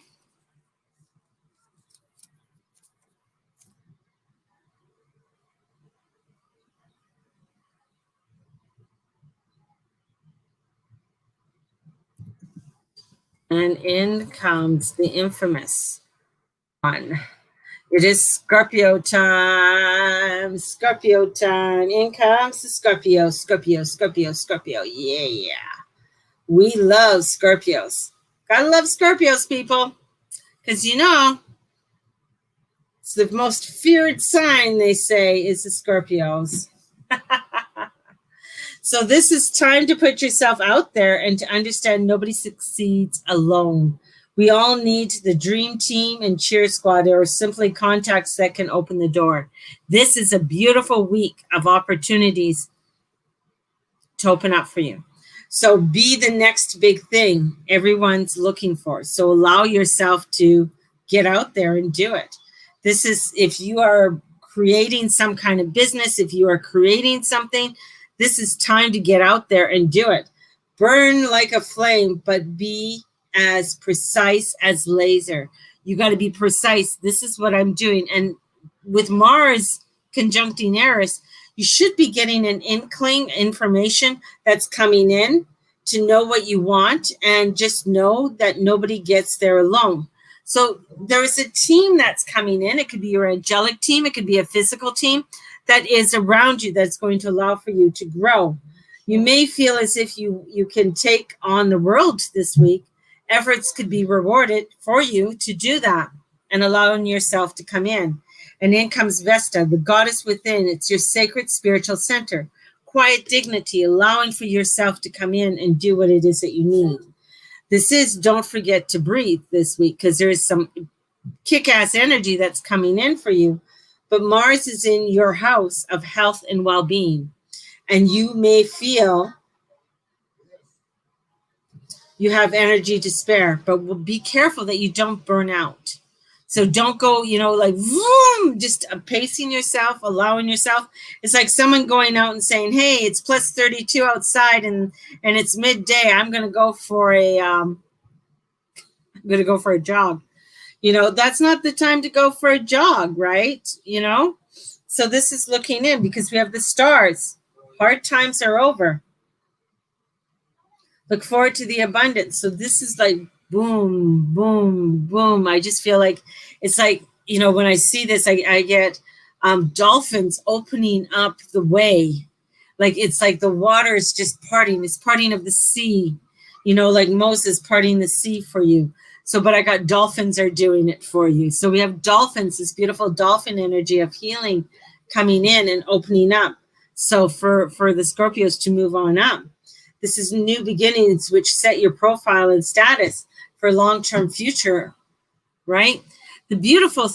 And in comes the infamous one. It is Scorpio time. Scorpio time. In comes the Scorpio. Yeah. We love Scorpios. Gotta love Scorpios, people. Because it's the most feared sign, they say, is the Scorpios. So this is time to put yourself out there and to understand nobody succeeds alone. We all need the dream team and cheer squad, or simply contacts that can open the door. This is a beautiful week of opportunities to open up for you. So be the next big thing everyone's looking for. So allow yourself to get out there and do it. This is, if you are creating some kind of business, if you are creating something, this is time to get out there and do it. Burn like a flame, but be as precise as laser. You got to be precise. This is what I'm doing. And with Mars conjuncting Eris, you should be getting an inkling information that's coming in to know what you want, and just know that nobody gets there alone. So there is a team that's coming in. It could be your angelic team. It could be a physical team that is around you that's going to allow for you to grow. You may feel as if you can take on the world this week. Efforts could be rewarded for you to do that and allowing yourself to come in. And in comes Vesta, the goddess within. It's your sacred spiritual center. Quiet dignity, allowing for yourself to come in and do what it is that you need. This is don't forget to breathe this week, because there is some kick-ass energy that's coming in for you. But Mars is in your house of health and well-being. And you may feel you have energy to spare, but be careful that you don't burn out. So don't go, like, vroom, just pacing yourself, allowing yourself. It's like someone going out and saying, hey, it's plus 32 outside and it's midday. I'm going to go for a jog. That's not the time to go for a jog, right? So this is looking in, because we have the stars. Hard times are over. Look forward to the abundance. So this is like boom, boom, boom. I just feel like it's like, when I see this, I get dolphins opening up the way. Like it's like the water is just parting. It's parting of the sea, like Moses parting the sea for you. So, but I got dolphins are doing it for you. So we have dolphins, this beautiful dolphin energy of healing coming in and opening up. So for the Scorpios to move on up. This is new beginnings, which set your profile and status for long-term future, right? The beautiful,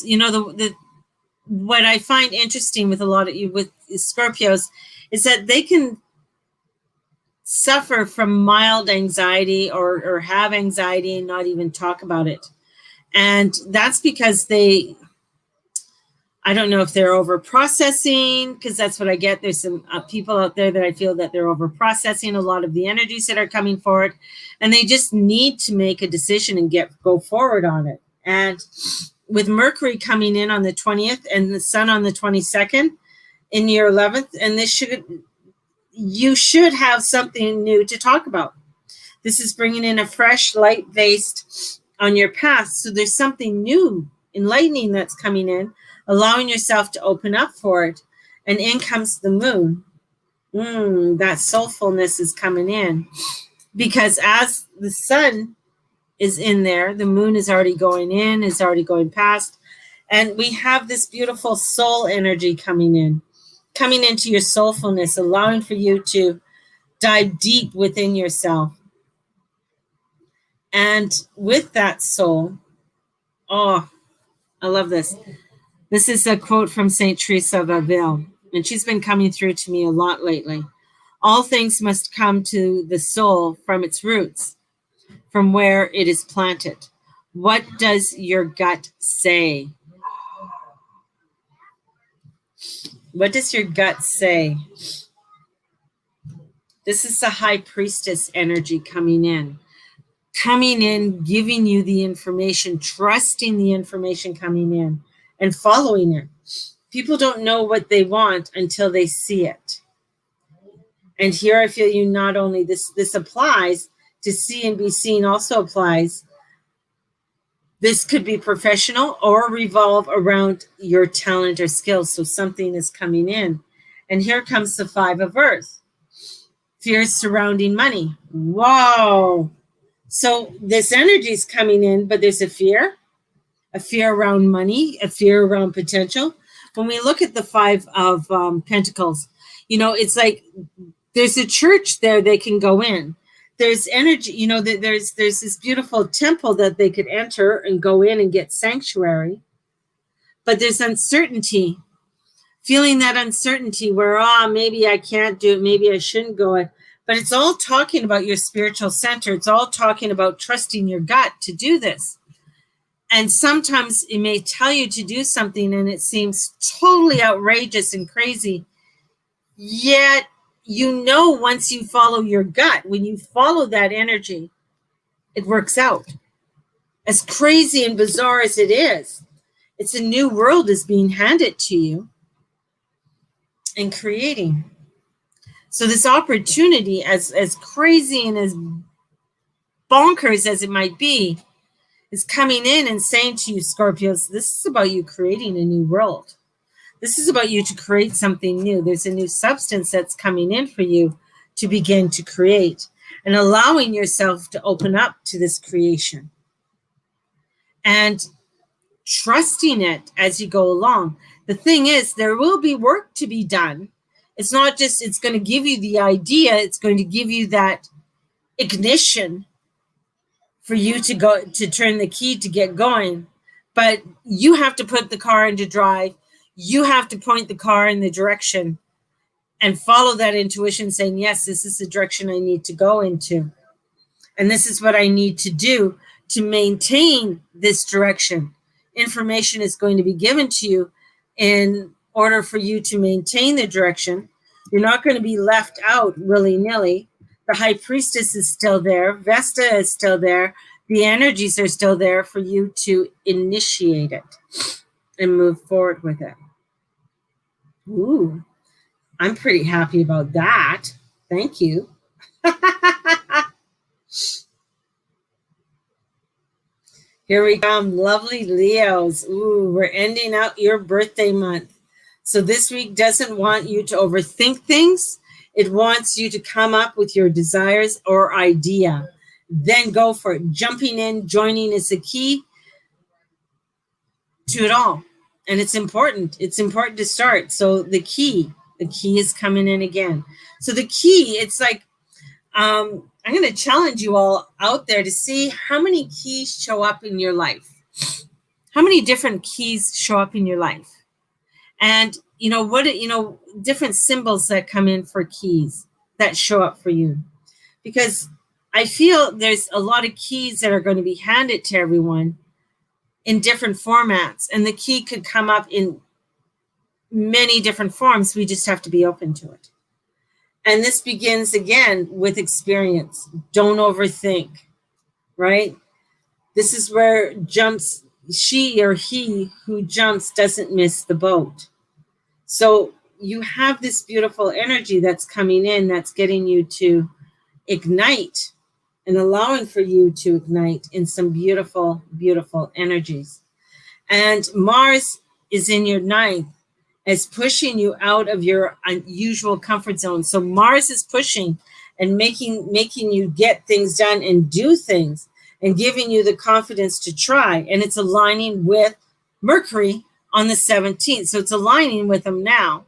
what I find interesting with a lot of you with Scorpios is that they can suffer from mild anxiety or have anxiety and not even talk about it. And that's because I don't know if they're over processing, because that's what I get. There's some people out there that I feel that they're over processing a lot of the energies that are coming forward, and they just need to make a decision and go forward on it. And with Mercury coming in on the 20th and the Sun on the 22nd in your 11th, and you should have something new to talk about. This is bringing in a fresh light based on your path. So there's something new, enlightening that's coming in, allowing yourself to open up for it. And in comes the moon. That soulfulness is coming in. Because as the sun is in there, the moon is already going in, is already going past. And we have this beautiful soul energy coming into your soulfulness, allowing for you to dive deep within yourself. And with that soul, I love this. This is a quote from St. Teresa of Avila, and she's been coming through to me a lot lately. All things must come to the soul from its roots, from where it is planted. What does your gut say? What does your gut say? This is the high priestess energy coming in, giving you the information, trusting the information coming in, and following it. People don't know what they want until they see it. And here I feel you not only, this applies to see and be seen, also applies. This could be professional or revolve around your talent or skills. So something is coming in. And here comes the 5 of Earth. Fears surrounding money. Wow. So this energy is coming in, but there's a fear around money, a fear around potential. When we look at the 5 of Pentacles, it's like there's a church there they can go in. There's energy, there's this beautiful temple that they could enter and go in and get sanctuary. But there's uncertainty, feeling that uncertainty where, maybe I can't do it, maybe I shouldn't go in. But it's all talking about your spiritual center. It's all talking about trusting your gut to do this. And sometimes it may tell you to do something and it seems totally outrageous and crazy. Yet, once you follow your gut, when you follow that energy, it works out. As crazy and bizarre as it is, it's a new world is being handed to you and creating. So this opportunity, as crazy and as bonkers as it might be, is coming in and saying to you, Scorpios, this is about you creating a new world. This is about you to create something new. There's a new substance that's coming in for you to begin to create and allowing yourself to open up to this creation and trusting it as you go along. The thing is, there will be work to be done. It's not just, it's going to give you the idea, it's going to give you that ignition for you to go, to turn the key to get going. But you have to put the car into drive. You have to point the car in the direction and follow that intuition saying, yes, this is the direction I need to go into. And this is what I need to do to maintain this direction. Information is going to be given to you in order for you to maintain the direction. You're not going to be left out willy-nilly. The High Priestess is still there. Vesta is still there. The energies are still there for you to initiate it and move forward with it. Ooh, I'm pretty happy about that. Thank you. Here we come, lovely Leos. Ooh, we're ending out your birthday month. So this week doesn't want you to overthink things. It wants you to come up with your desires or idea. Then go for it. Jumping in, joining is the key to it all. And it's important. It's important to start. So the key is coming in again. So the key, it's like, I'm going to challenge you all out there to see how many keys show up in your life. How many different keys show up in your life? And, different symbols that come in for keys that show up for you. Because I feel there's a lot of keys that are going to be handed to everyone in different formats. And the key could come up in many different forms. We just have to be open to it. And this begins again with experience. Don't overthink, right? This is where she or he who jumps doesn't miss the boat. So you have this beautiful energy that's coming in, that's getting you to ignite and allowing for you to ignite in some beautiful, beautiful energies. And Mars is in your ninth, as pushing you out of your unusual comfort zone. So Mars is pushing and making you get things done and do things and giving you the confidence to try. And it's aligning with Mercury on the 17th. So it's aligning with them now.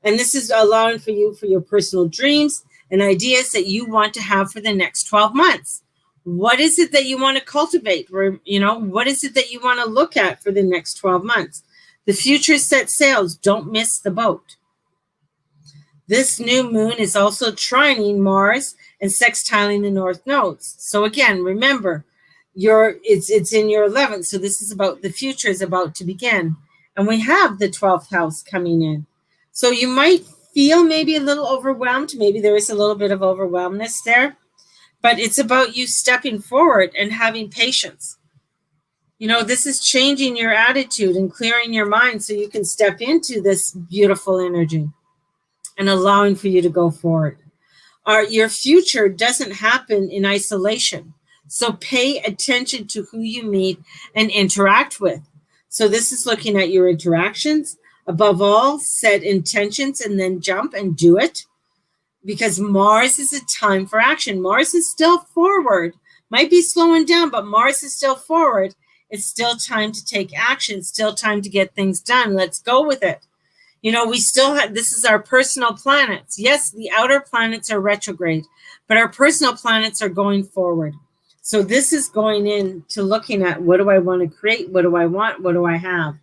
And this is allowing for you for your personal dreams and ideas that you want to have for the next 12 months. What is it that you want to cultivate? What is it that you want to look at for the next 12 months? The future set sails. Don't miss the boat. This new moon is also trining Mars and sextiling the North Nodes. So again, remember, it's in your 11th. So this is about the future is about to begin. And we have the 12th house coming in. So you might feel maybe a little overwhelmed. Maybe there is a little bit of overwhelmness there. But it's about you stepping forward and having patience. This is changing your attitude and clearing your mind so you can step into this beautiful energy and allowing for you to go forward. Your future doesn't happen in isolation. So pay attention to who you meet and interact with. So this is looking at your interactions. Above all, set intentions and then jump and do it. Because Mars is a time for action. Mars is still forward. Might be slowing down, but Mars is still forward. It's still time to take action. It's still time to get things done. Let's go with it. We still have, this is our personal planets. Yes, the outer planets are retrograde, but our personal planets are going forward. So this is going into looking at, what do I want to create? What do I want? What do I have?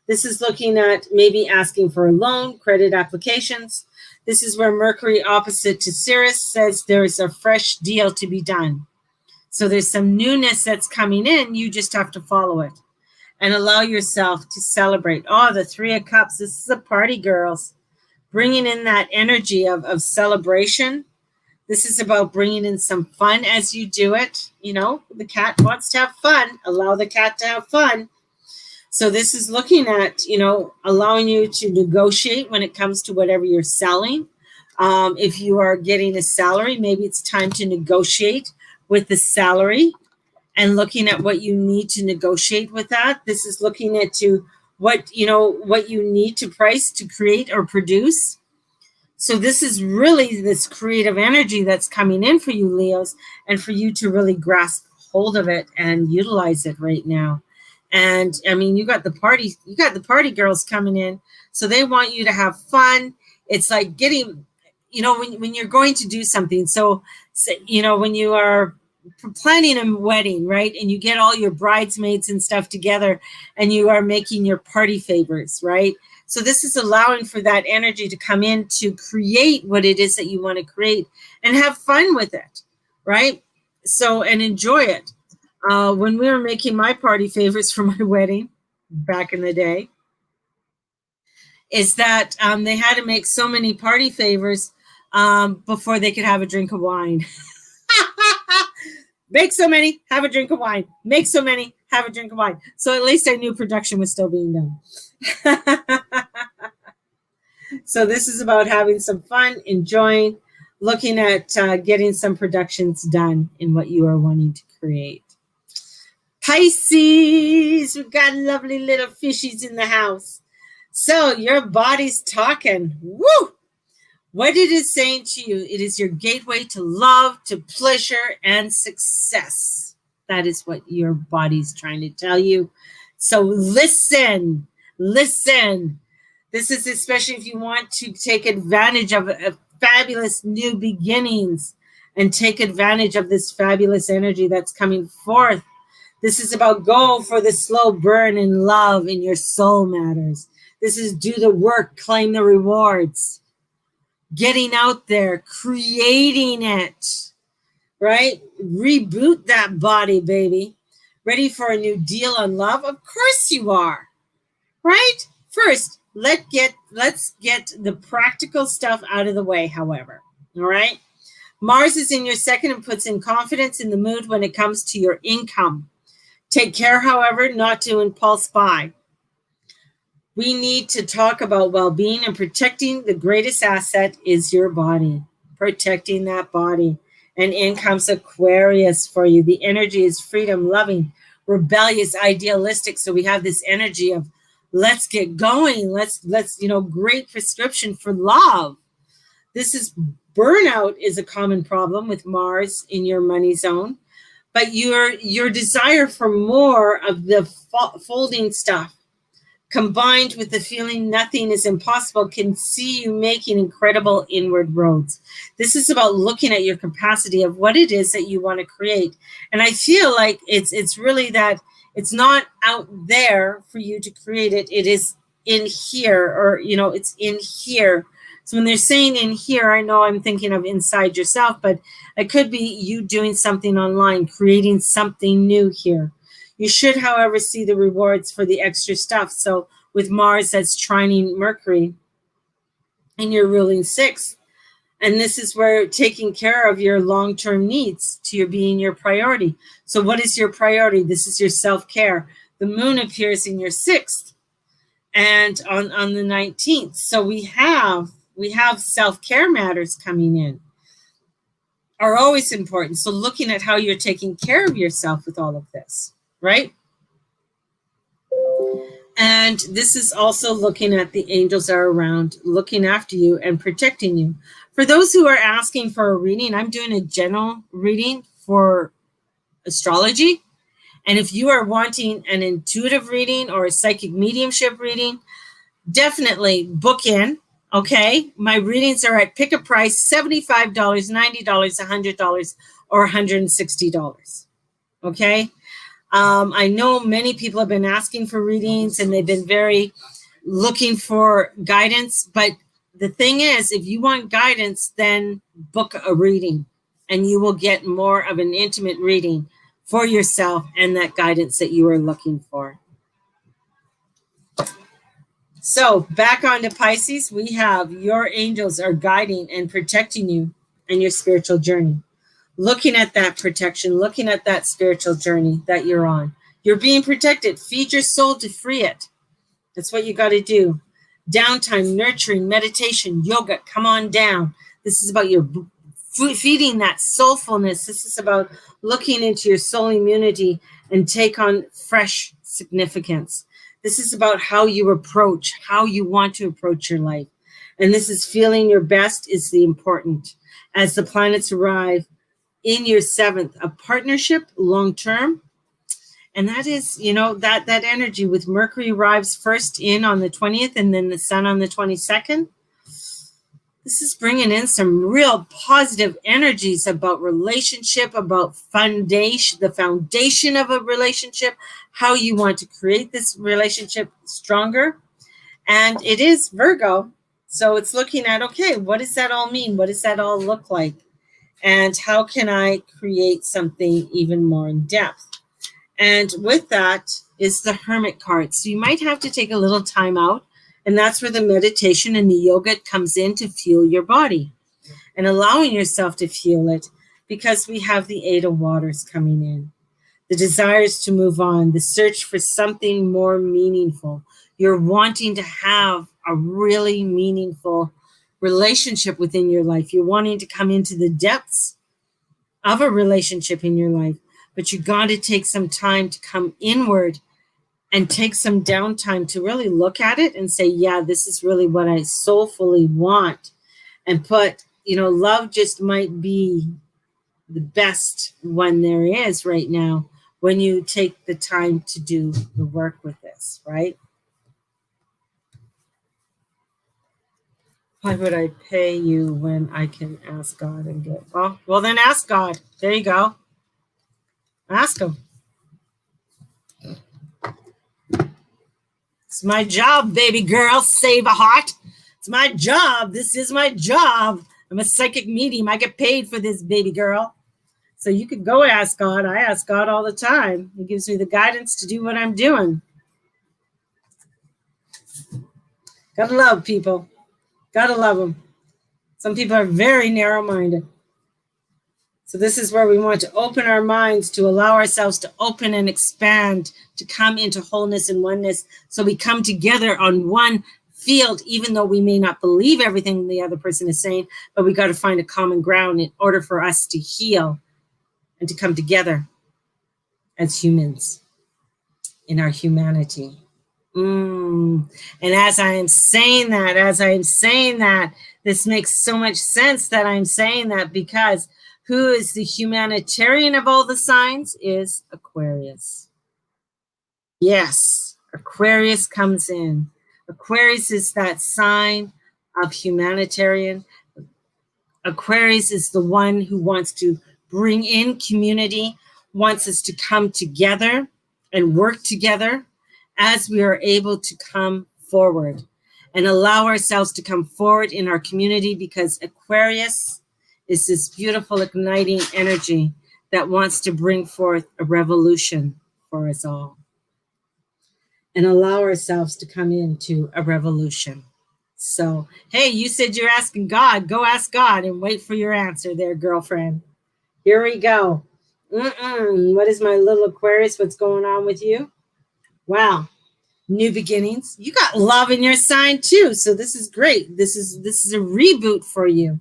This is looking at maybe asking for a loan, credit applications. This is where Mercury opposite to Sirius says there's a fresh deal to be done. So there's some newness that's coming in. You just have to follow it and allow yourself to celebrate. Oh, the 3 of Cups. This is a party, girls. Bringing in that energy of celebration. This is about bringing in some fun as you do it. You know, the cat wants to have fun. Allow the cat to have fun. So this is looking at, you know, allowing you to negotiate when it comes to whatever you're selling. If you are getting a salary, maybe it's time to negotiate with the salary and looking at what you need to negotiate with that. This is looking at to what, you know, what you need to price to create or produce. So this is really this creative energy that's coming in for you, Leos, and for you to really grasp hold of it and utilize it right now. And I mean, you got the party girls coming in. So they want you to have fun. It's like getting, you know, when you're going to do something. So, you know, when you are planning a wedding, right? And you get all your bridesmaids and stuff together and you are making your party favors, right? So this is allowing for that energy to come in to create what it is that you want to create and have fun with it, right? So, and enjoy it. When we were making my party favors for my wedding back in the day, is that they had to make so many party favors before they could have a drink of wine. Make so many, have a drink of wine. Make so many, have a drink of wine. So at least I knew production was still being done. So this is about having some fun, enjoying, looking at getting some productions done in what you are wanting to create. Pisces, we've got lovely little fishies in the house. So your body's talking. Woo! What it is saying to you, it is your gateway to love, to pleasure, and success. That is what your body's trying to tell you. So listen. This is especially if you want to take advantage of a fabulous new beginnings and take advantage of this fabulous energy that's coming forth. This is about go for the slow burn in love in your soul matters. This is do the work, claim the rewards. Getting out there, creating it, right? Reboot that body, baby. Ready for a new deal on love? Of course you are, right? First, let's get the practical stuff out of the way, however, all right? Mars is in your second and puts in confidence in the mood when it comes to your income. Take care, however, not to impulse buy. We need to talk about well-being and protecting. The greatest asset is your body. Protecting that body. And in comes Aquarius for you. The energy is freedom, loving, rebellious, idealistic. So we have this energy of let's get going. Let's great prescription for love. This is burnout is a common problem with Mars in your money zone. But your desire for more of the folding stuff, combined with the feeling nothing is impossible, can see you making incredible inward roads. This is about looking at your capacity of what it is that you want to create. And I feel like it's really that it's not out there for you to create it. It is in here, or, it's in here. So when they're saying in here, I know I'm thinking of inside yourself, but it could be you doing something online, creating something new here. You should, however, see the rewards for the extra stuff. So with Mars, that's trining Mercury in your ruling sixth. And this is where taking care of your long-term needs to being your priority. So what is your priority? This is your self-care. The moon appears in your sixth and on the 19th. So we have self-care matters coming in are always important. So looking at how you're taking care of yourself with all of this, right? And this is also looking at the angels are around, looking after you and protecting you. For those who are asking for a reading, I'm doing a general reading for astrology. And if you are wanting an intuitive reading or a psychic mediumship reading, definitely book in. Okay, my readings are at pick a price, $75, $90, $100, or $160. Okay, I know many people have been asking for readings and they've been very looking for guidance. But the thing is, if you want guidance, then book a reading and you will get more of an intimate reading for yourself and that guidance that you are looking for. So back on to Pisces, we have your angels are guiding and protecting you and your spiritual journey. Looking at that protection, looking at that spiritual journey that you're on. You're being protected. Feed your soul to free it. That's what you got to do. Downtime, nurturing, meditation, yoga, come on down. This is about your feeding that soulfulness. This is about looking into your soul immunity and take on fresh significance. This is about how you approach, how you want to approach your life. And this is feeling your best is the important. As the planets arrive in your seventh, a partnership long-term. And that is, that energy with Mercury arrives first in on the 20th and then the sun on the 22nd. This is bringing in some real positive energies about relationship, about the foundation of a relationship, how you want to create this relationship stronger. And it is Virgo. So it's looking at, okay, what does that all mean? What does that all look like? And how can I create something even more in depth? And with that is the Hermit card. So you might have to take a little time out. And that's where the meditation and the yoga comes in to fuel your body and allowing yourself to feel it, because we have the Eight of Waters coming in. The desires to move on, the search for something more meaningful. You're wanting to have a really meaningful relationship within your life. You're wanting to come into the depths of a relationship in your life, but you got to take some time to come inward and take some downtime to really look at it and say, yeah, this is really what I soulfully want. And put, love just might be the best one there is right now when you take the time to do the work with this, right? Why would I pay you when I can ask God and get, well, then ask God. There you go. Ask him. It's my job, baby girl. Save a heart. It's my job. This is my job. I'm a psychic medium. I get paid for this, baby girl. So you could go ask God. I ask God all the time. He gives me the guidance to do what I'm doing. Gotta love people. Gotta love them. Some people are very narrow-minded. So this is where we want to open our minds to allow ourselves to open and expand, to come into wholeness and oneness. So we come together on one field, even though we may not believe everything the other person is saying, but we got to find a common ground in order for us to heal and to come together as humans in our humanity. And as I am saying that, this makes so much sense that I'm saying that, because who is the humanitarian of all the signs is Aquarius. Yes, Aquarius comes in. Aquarius is that sign of humanitarian. Aquarius is the one who wants to bring in community, wants us to come together and work together as we are able to come forward and allow ourselves to come forward in our community, because Aquarius is this beautiful igniting energy that wants to bring forth a revolution for us all and allow ourselves to come into a revolution. So, hey, you said you're asking God. Go ask God and wait for your answer there, girlfriend. Here we go. What is my little Aquarius? What's going on with you? Wow. New beginnings. You got love in your sign too. So this is great. This is a reboot for you.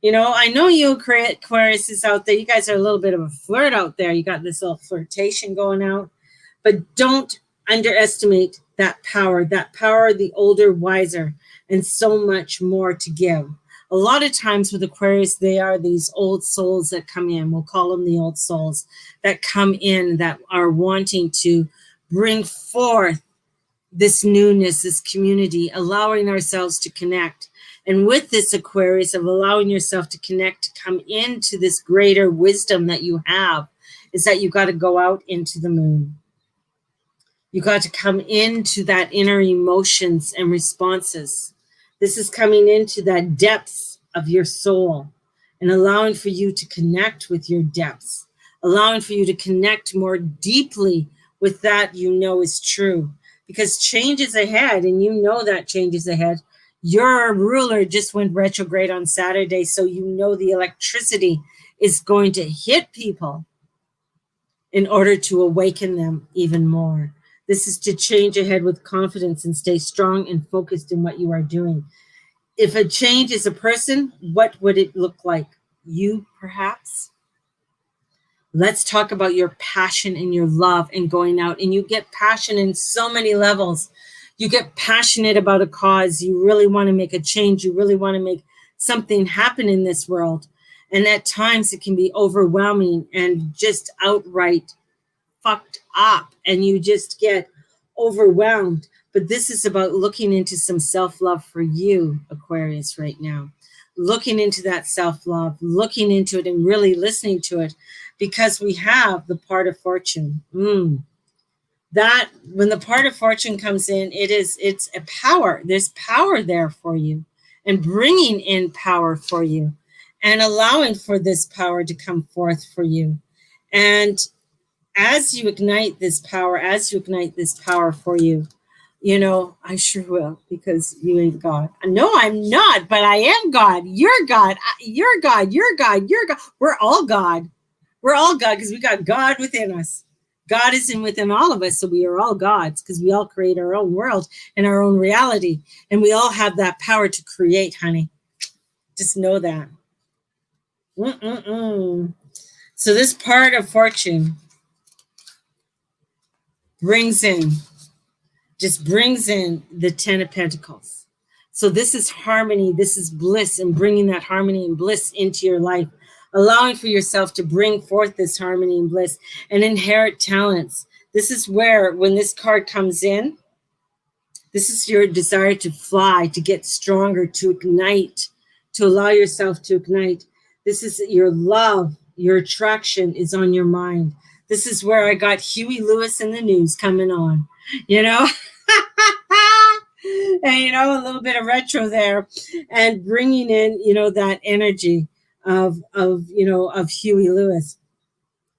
I know you Aquarius is out there. You guys are a little bit of a flirt out there. You got this little flirtation going out, but don't underestimate that power, the older, wiser, and so much more to give. A lot of times with Aquarius, they are these old souls that come in. We'll call them the old souls that come in, that are wanting to bring forth this newness, this community, allowing ourselves to connect. And with this Aquarius of allowing yourself to connect, to come into this greater wisdom that you have, is that you got to go out into the moon. You got to come into that inner emotions and responses. This is coming into that depths of your soul and allowing for you to connect with your depths, allowing for you to connect more deeply with that is true. Because change is ahead, and that change is ahead. Your ruler just went retrograde on Saturday, so you know the electricity is going to hit people in order to awaken them even more. This is to change ahead with confidence and stay strong and focused in what you are doing. If a change is a person, what would it look like? You, perhaps? Let's talk about your passion and your love and going out. And you get passion in so many levels. You get passionate about a cause. You really want to make a change. You really want to make something happen in this world. And at times it can be overwhelming and just outright fucked up. And you just get overwhelmed. But this is about looking into some self-love for you, Aquarius, right now. Looking into that self-love, looking into it and really listening to it, because we have the part of fortune. That when the part of fortune comes in, it's a power. There's power there for you, and bringing in power for you and allowing for this power to come forth for you. And as you ignite this power, for you, you know, I sure will, because you ain't God. No, I'm not, but I am God. You're God. You're God. You're God. You're God. We're all God. We're all God because we got God within us. God is within all of us, so we are all gods because we all create our own world and our own reality. And we all have that power to create, honey. Just know that. So this part of fortune brings in the 10 of Pentacles. So this is harmony, this is bliss, and bringing that harmony and bliss into your life, allowing for yourself to bring forth this harmony and bliss and inherit talents. This is where, when this card comes in, this is your desire to fly, to get stronger, to ignite, to allow yourself to ignite. This is your love, your attraction is on your mind. This is where I got Huey Lewis in the news coming on, you know? And, you know, a little bit of retro there, and bringing in, you know, that energy of Huey Lewis.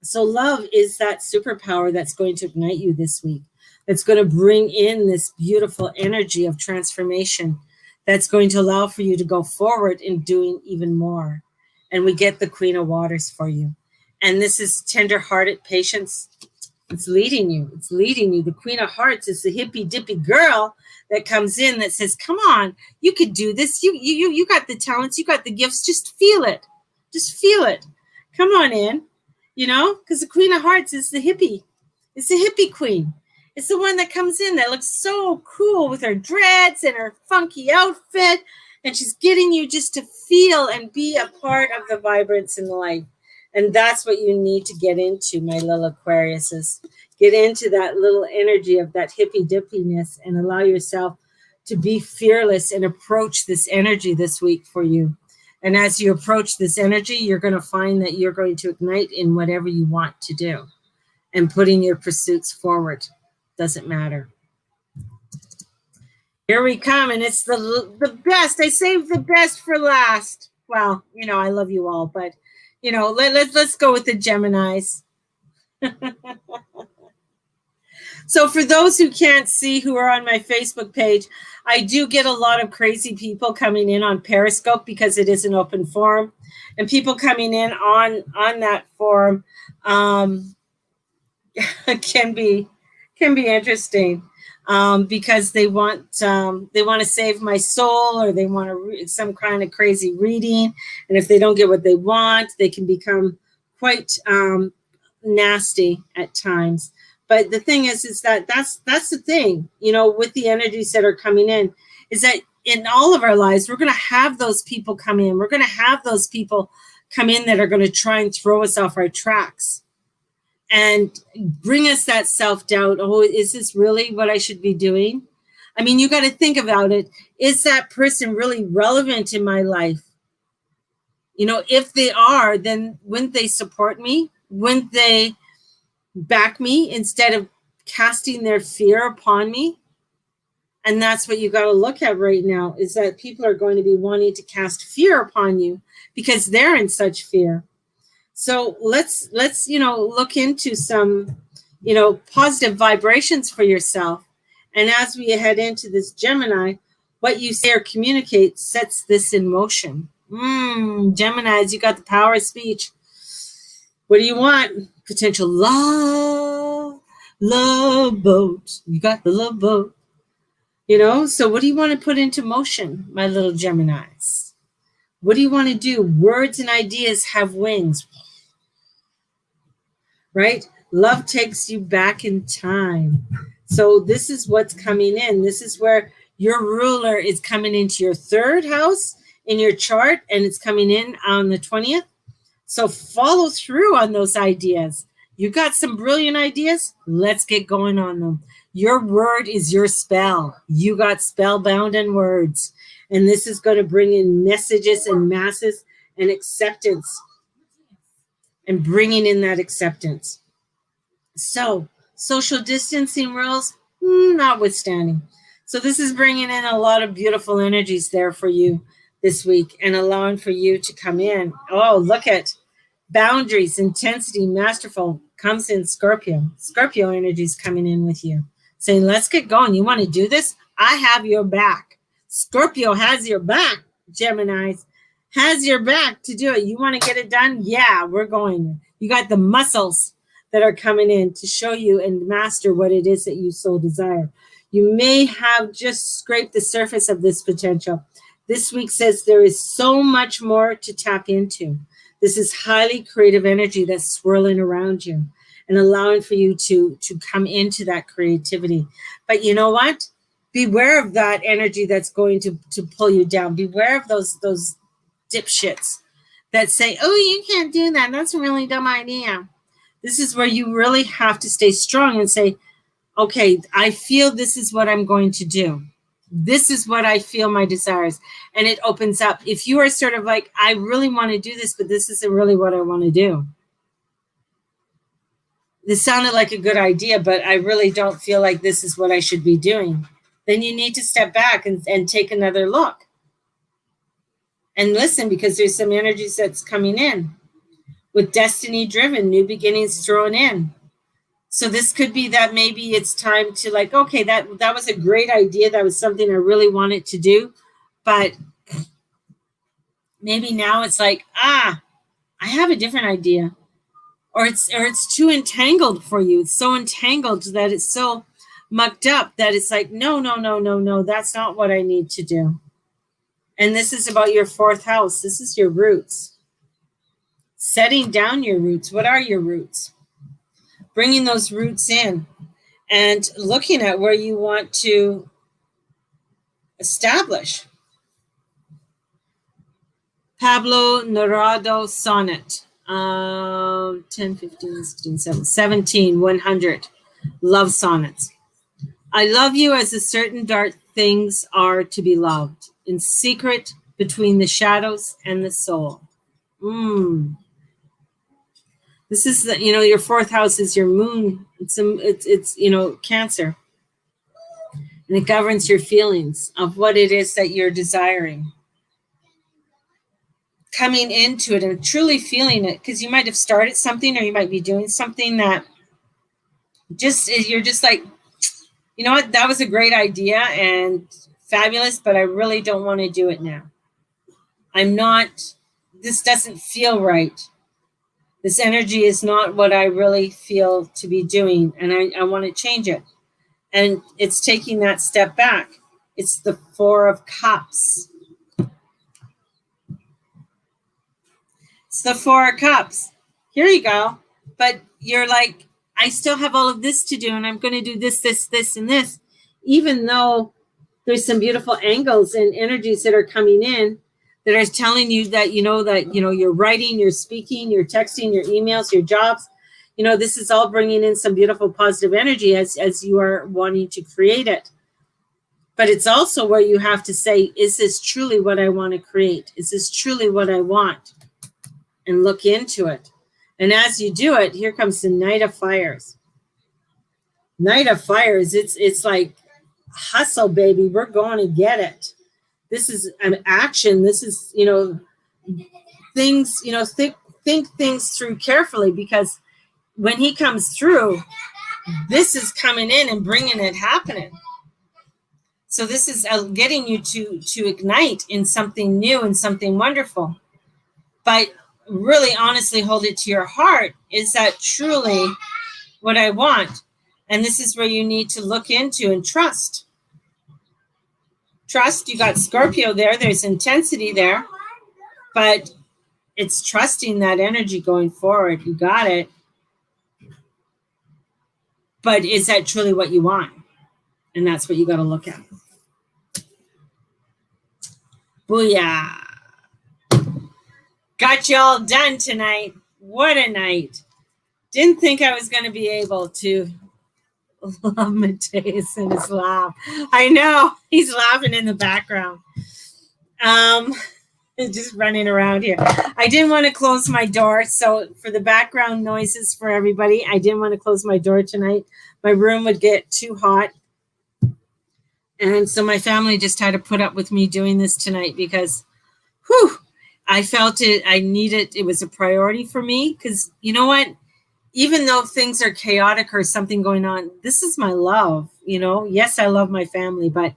So love is that superpower that's going to ignite you this week. That's going to bring in this beautiful energy of transformation that's going to allow for you to go forward in doing even more. And we get the Queen of Waters for you. And this is tender-hearted patience. It's leading you. It's leading you. The Queen of Hearts is the hippy-dippy girl that comes in that says, come on, you could do this. You got the talents. You got the gifts. Just feel it. Just feel it. Come on in, you know, because the Queen of Hearts is the hippie. It's the hippie queen. It's the one that comes in that looks so cool with her dreads and her funky outfit. And she's getting you just to feel and be a part of the vibrance in life. And that's what you need to get into, my little Aquariuses. Get into that little energy of that hippy-dippiness and allow yourself to be fearless and approach this energy this week for you. And as you approach this energy, you're going to find that you're going to ignite in whatever you want to do. And putting your pursuits forward. Doesn't matter. Here we come, and it's the best. I saved the best for last. Well, you know, I love you all, but, you know, let's go with the Geminis. So for those who can't see, who are on my Facebook page, I do get a lot of crazy people coming in on Periscope because it is an open forum, and people coming in on that forum can be interesting. Because they want to save my soul, or they want some kind of crazy reading, and if they don't get what they want, they can become quite nasty at times. But the thing is that that's the thing, you know, with the energies that are coming in, is that in all of our lives, we're going to have those people come in. We're going to have those people come in that are going to try and throw us off our tracks and bring us that self-doubt. Oh, is this really what I should be doing? I mean, you got to think about it. Is that person really relevant in my life? You know, if they are, then wouldn't they support me? Wouldn't they back me instead of casting their fear upon me? And that's what you got to look at right now, is that people are going to be wanting to cast fear upon you because they're in such fear. So let's you know, look into some, you know, positive vibrations for yourself. And as we head into this Gemini, What you say or communicate sets this in motion. Geminis, you got the power of speech. What do you want? Potential love boat. You got the love boat. So what do you want to put into motion, my little Geminis? What do you want to do? Words and ideas have wings, right? Love takes you back in time. So this is what's coming in. This is where your ruler is coming into your third house in your chart, and it's coming in on the 20th. So follow through on those ideas. You got some brilliant ideas? Let's get going on them. Your word is your spell. You got spellbound in words. And this is going to bring in messages and masses and acceptance. And bringing in that acceptance. So, social distancing rules, notwithstanding. So this is bringing in a lot of beautiful energies there for you this week and allowing for you to come in. Oh, look at boundaries, intensity, masterful comes in Scorpio. Scorpio energy is coming in with you, saying, let's get going. You want to do this? I have your back. Scorpio has your back, Geminis. Has your back to do it. You want to get it done? Yeah, we're going. You got the muscles that are coming in to show you and master what it is that you so desire. You may have just scraped the surface of this potential. This week says there is so much more to tap into. This is highly creative energy that's swirling around you and allowing for you to come into that creativity. But you know what? Beware of that energy that's going to pull you down. Beware of those dipshits that say, oh, you can't do that. That's a really dumb idea. This is where you really have to stay strong and say, okay, I feel this is what I'm going to do. This is what I feel my desires. And it opens up. If you are sort of like, I really want to do this, but this isn't really what I want to do. This sounded like a good idea, but I really don't feel like this is what I should be doing. Then you need to step back and take another look. And listen, because there's some energies that's coming in. With destiny driven, new beginnings thrown in. So this could be that maybe it's time to like, okay, that was a great idea. That was something I really wanted to do. But maybe now it's like, I have a different idea. Or it's too entangled for you. It's so entangled that it's so mucked up that it's like, no, that's not what I need to do. And this is about your fourth house. This is your roots. Setting down your roots. What are your roots? Bringing those roots in and looking at where you want to establish. Pablo Neruda sonnet. 10, 15, 16, 17, 100. Love sonnets. I love you as a certain dark things are to be loved, in secret between the shadows and the soul. This is the, your fourth house is your moon. It's Cancer. And it governs your feelings of what it is that you're desiring. Coming into it and truly feeling it, because you might have started something or you might be doing something that you're just like, you know what, that was a great idea and fabulous, but I really don't want to do it now. This doesn't feel right. This energy is not what I really feel to be doing, and I want to change it. And it's taking that step back. It's the Four of Cups. It's the Four of Cups. Here you go. But you're like, I still have all of this to do, and I'm going to do this, and this, even though there's some beautiful angles and energies that are coming in that are telling you that, you're writing, you're speaking, you're texting, your emails, your jobs. This is all bringing in some beautiful positive energy as you are wanting to create it. But it's also where you have to say, is this truly what I want to create? Is this truly what I want? And look into it. And as you do it, here comes the Knight of Fires. Knight of Fires, it's like, hustle, baby. We're going to get it. This is an action. This is, things, think things through carefully, because when he comes through, this is coming in and bringing it happening. So this is getting you to ignite in something new and something wonderful. But really honestly hold it to your heart. Is that truly what I want? And this is where you need to look into and trust. Trust, you got Scorpio there. There's intensity there. But it's trusting that energy going forward. You got it. But is that truly what you want? And that's what you got to look at. Booyah. Got you all done tonight. What a night. Didn't think I was going to be able to love Mateus and his laugh. I know. He's laughing in the background. Just running around here. I didn't want to close my door. So for the background noises for everybody, I didn't want to close my door tonight. My room would get too hot. And so my family just had to put up with me doing this tonight because, I felt it. I needed, it was a priority for me because you know what? Even though things are chaotic or something going on, this is my love. Yes, I love my family, but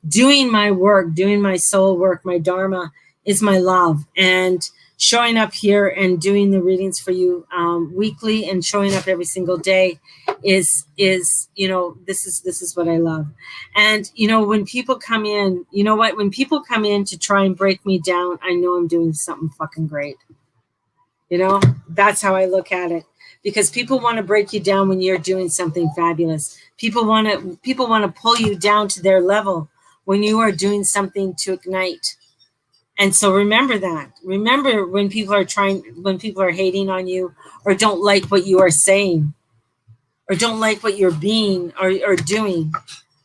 doing my work, doing my soul work, my dharma is my love. And showing up here and doing the readings for you weekly and showing up every single day is this is what I love. And when people come in, when people come in to try and break me down, I know I'm doing something fucking great. That's how I look at it, because people want to break you down when you're doing something fabulous. People want to pull you down to their level when you are doing something to ignite. And so remember that. Remember when people are hating on you or don't like what you are saying or don't like what you're being or doing.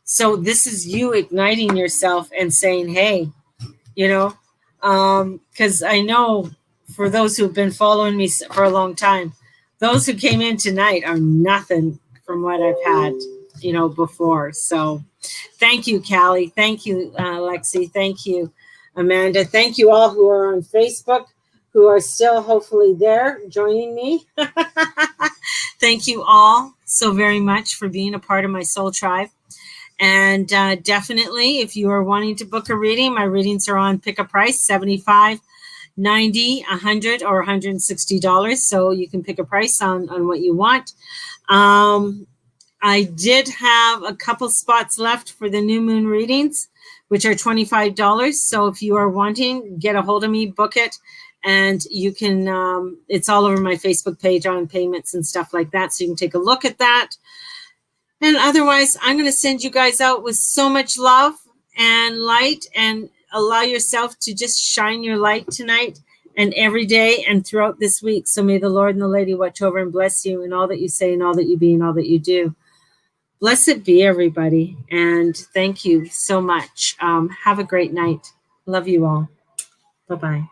So this is you igniting yourself and saying, hey, because I know for those who've been following me for a long time, those who came in tonight are nothing from what I've had, before. So thank you, Callie. Thank you, Lexi. Thank you, Amanda. Thank you all who are on Facebook, who are still hopefully there joining me. Thank you all so very much for being a part of my soul tribe. And definitely, if you are wanting to book a reading, my readings are on pick a price, $75, $90, $100, or $160. So you can pick a price on what you want. I did have a couple spots left for the new moon readings, which are $25. So if you are wanting, get a hold of me, book it. And you can, it's all over my Facebook page on payments and stuff like that. So you can take a look at that. And otherwise, I'm going to send you guys out with so much love and light, and allow yourself to just shine your light tonight and every day and throughout this week. So may the Lord and the Lady watch over and bless you in all that you say and all that you be and all that you do. Blessed be everybody. And thank you so much. Have a great night. Love you all. Bye-bye.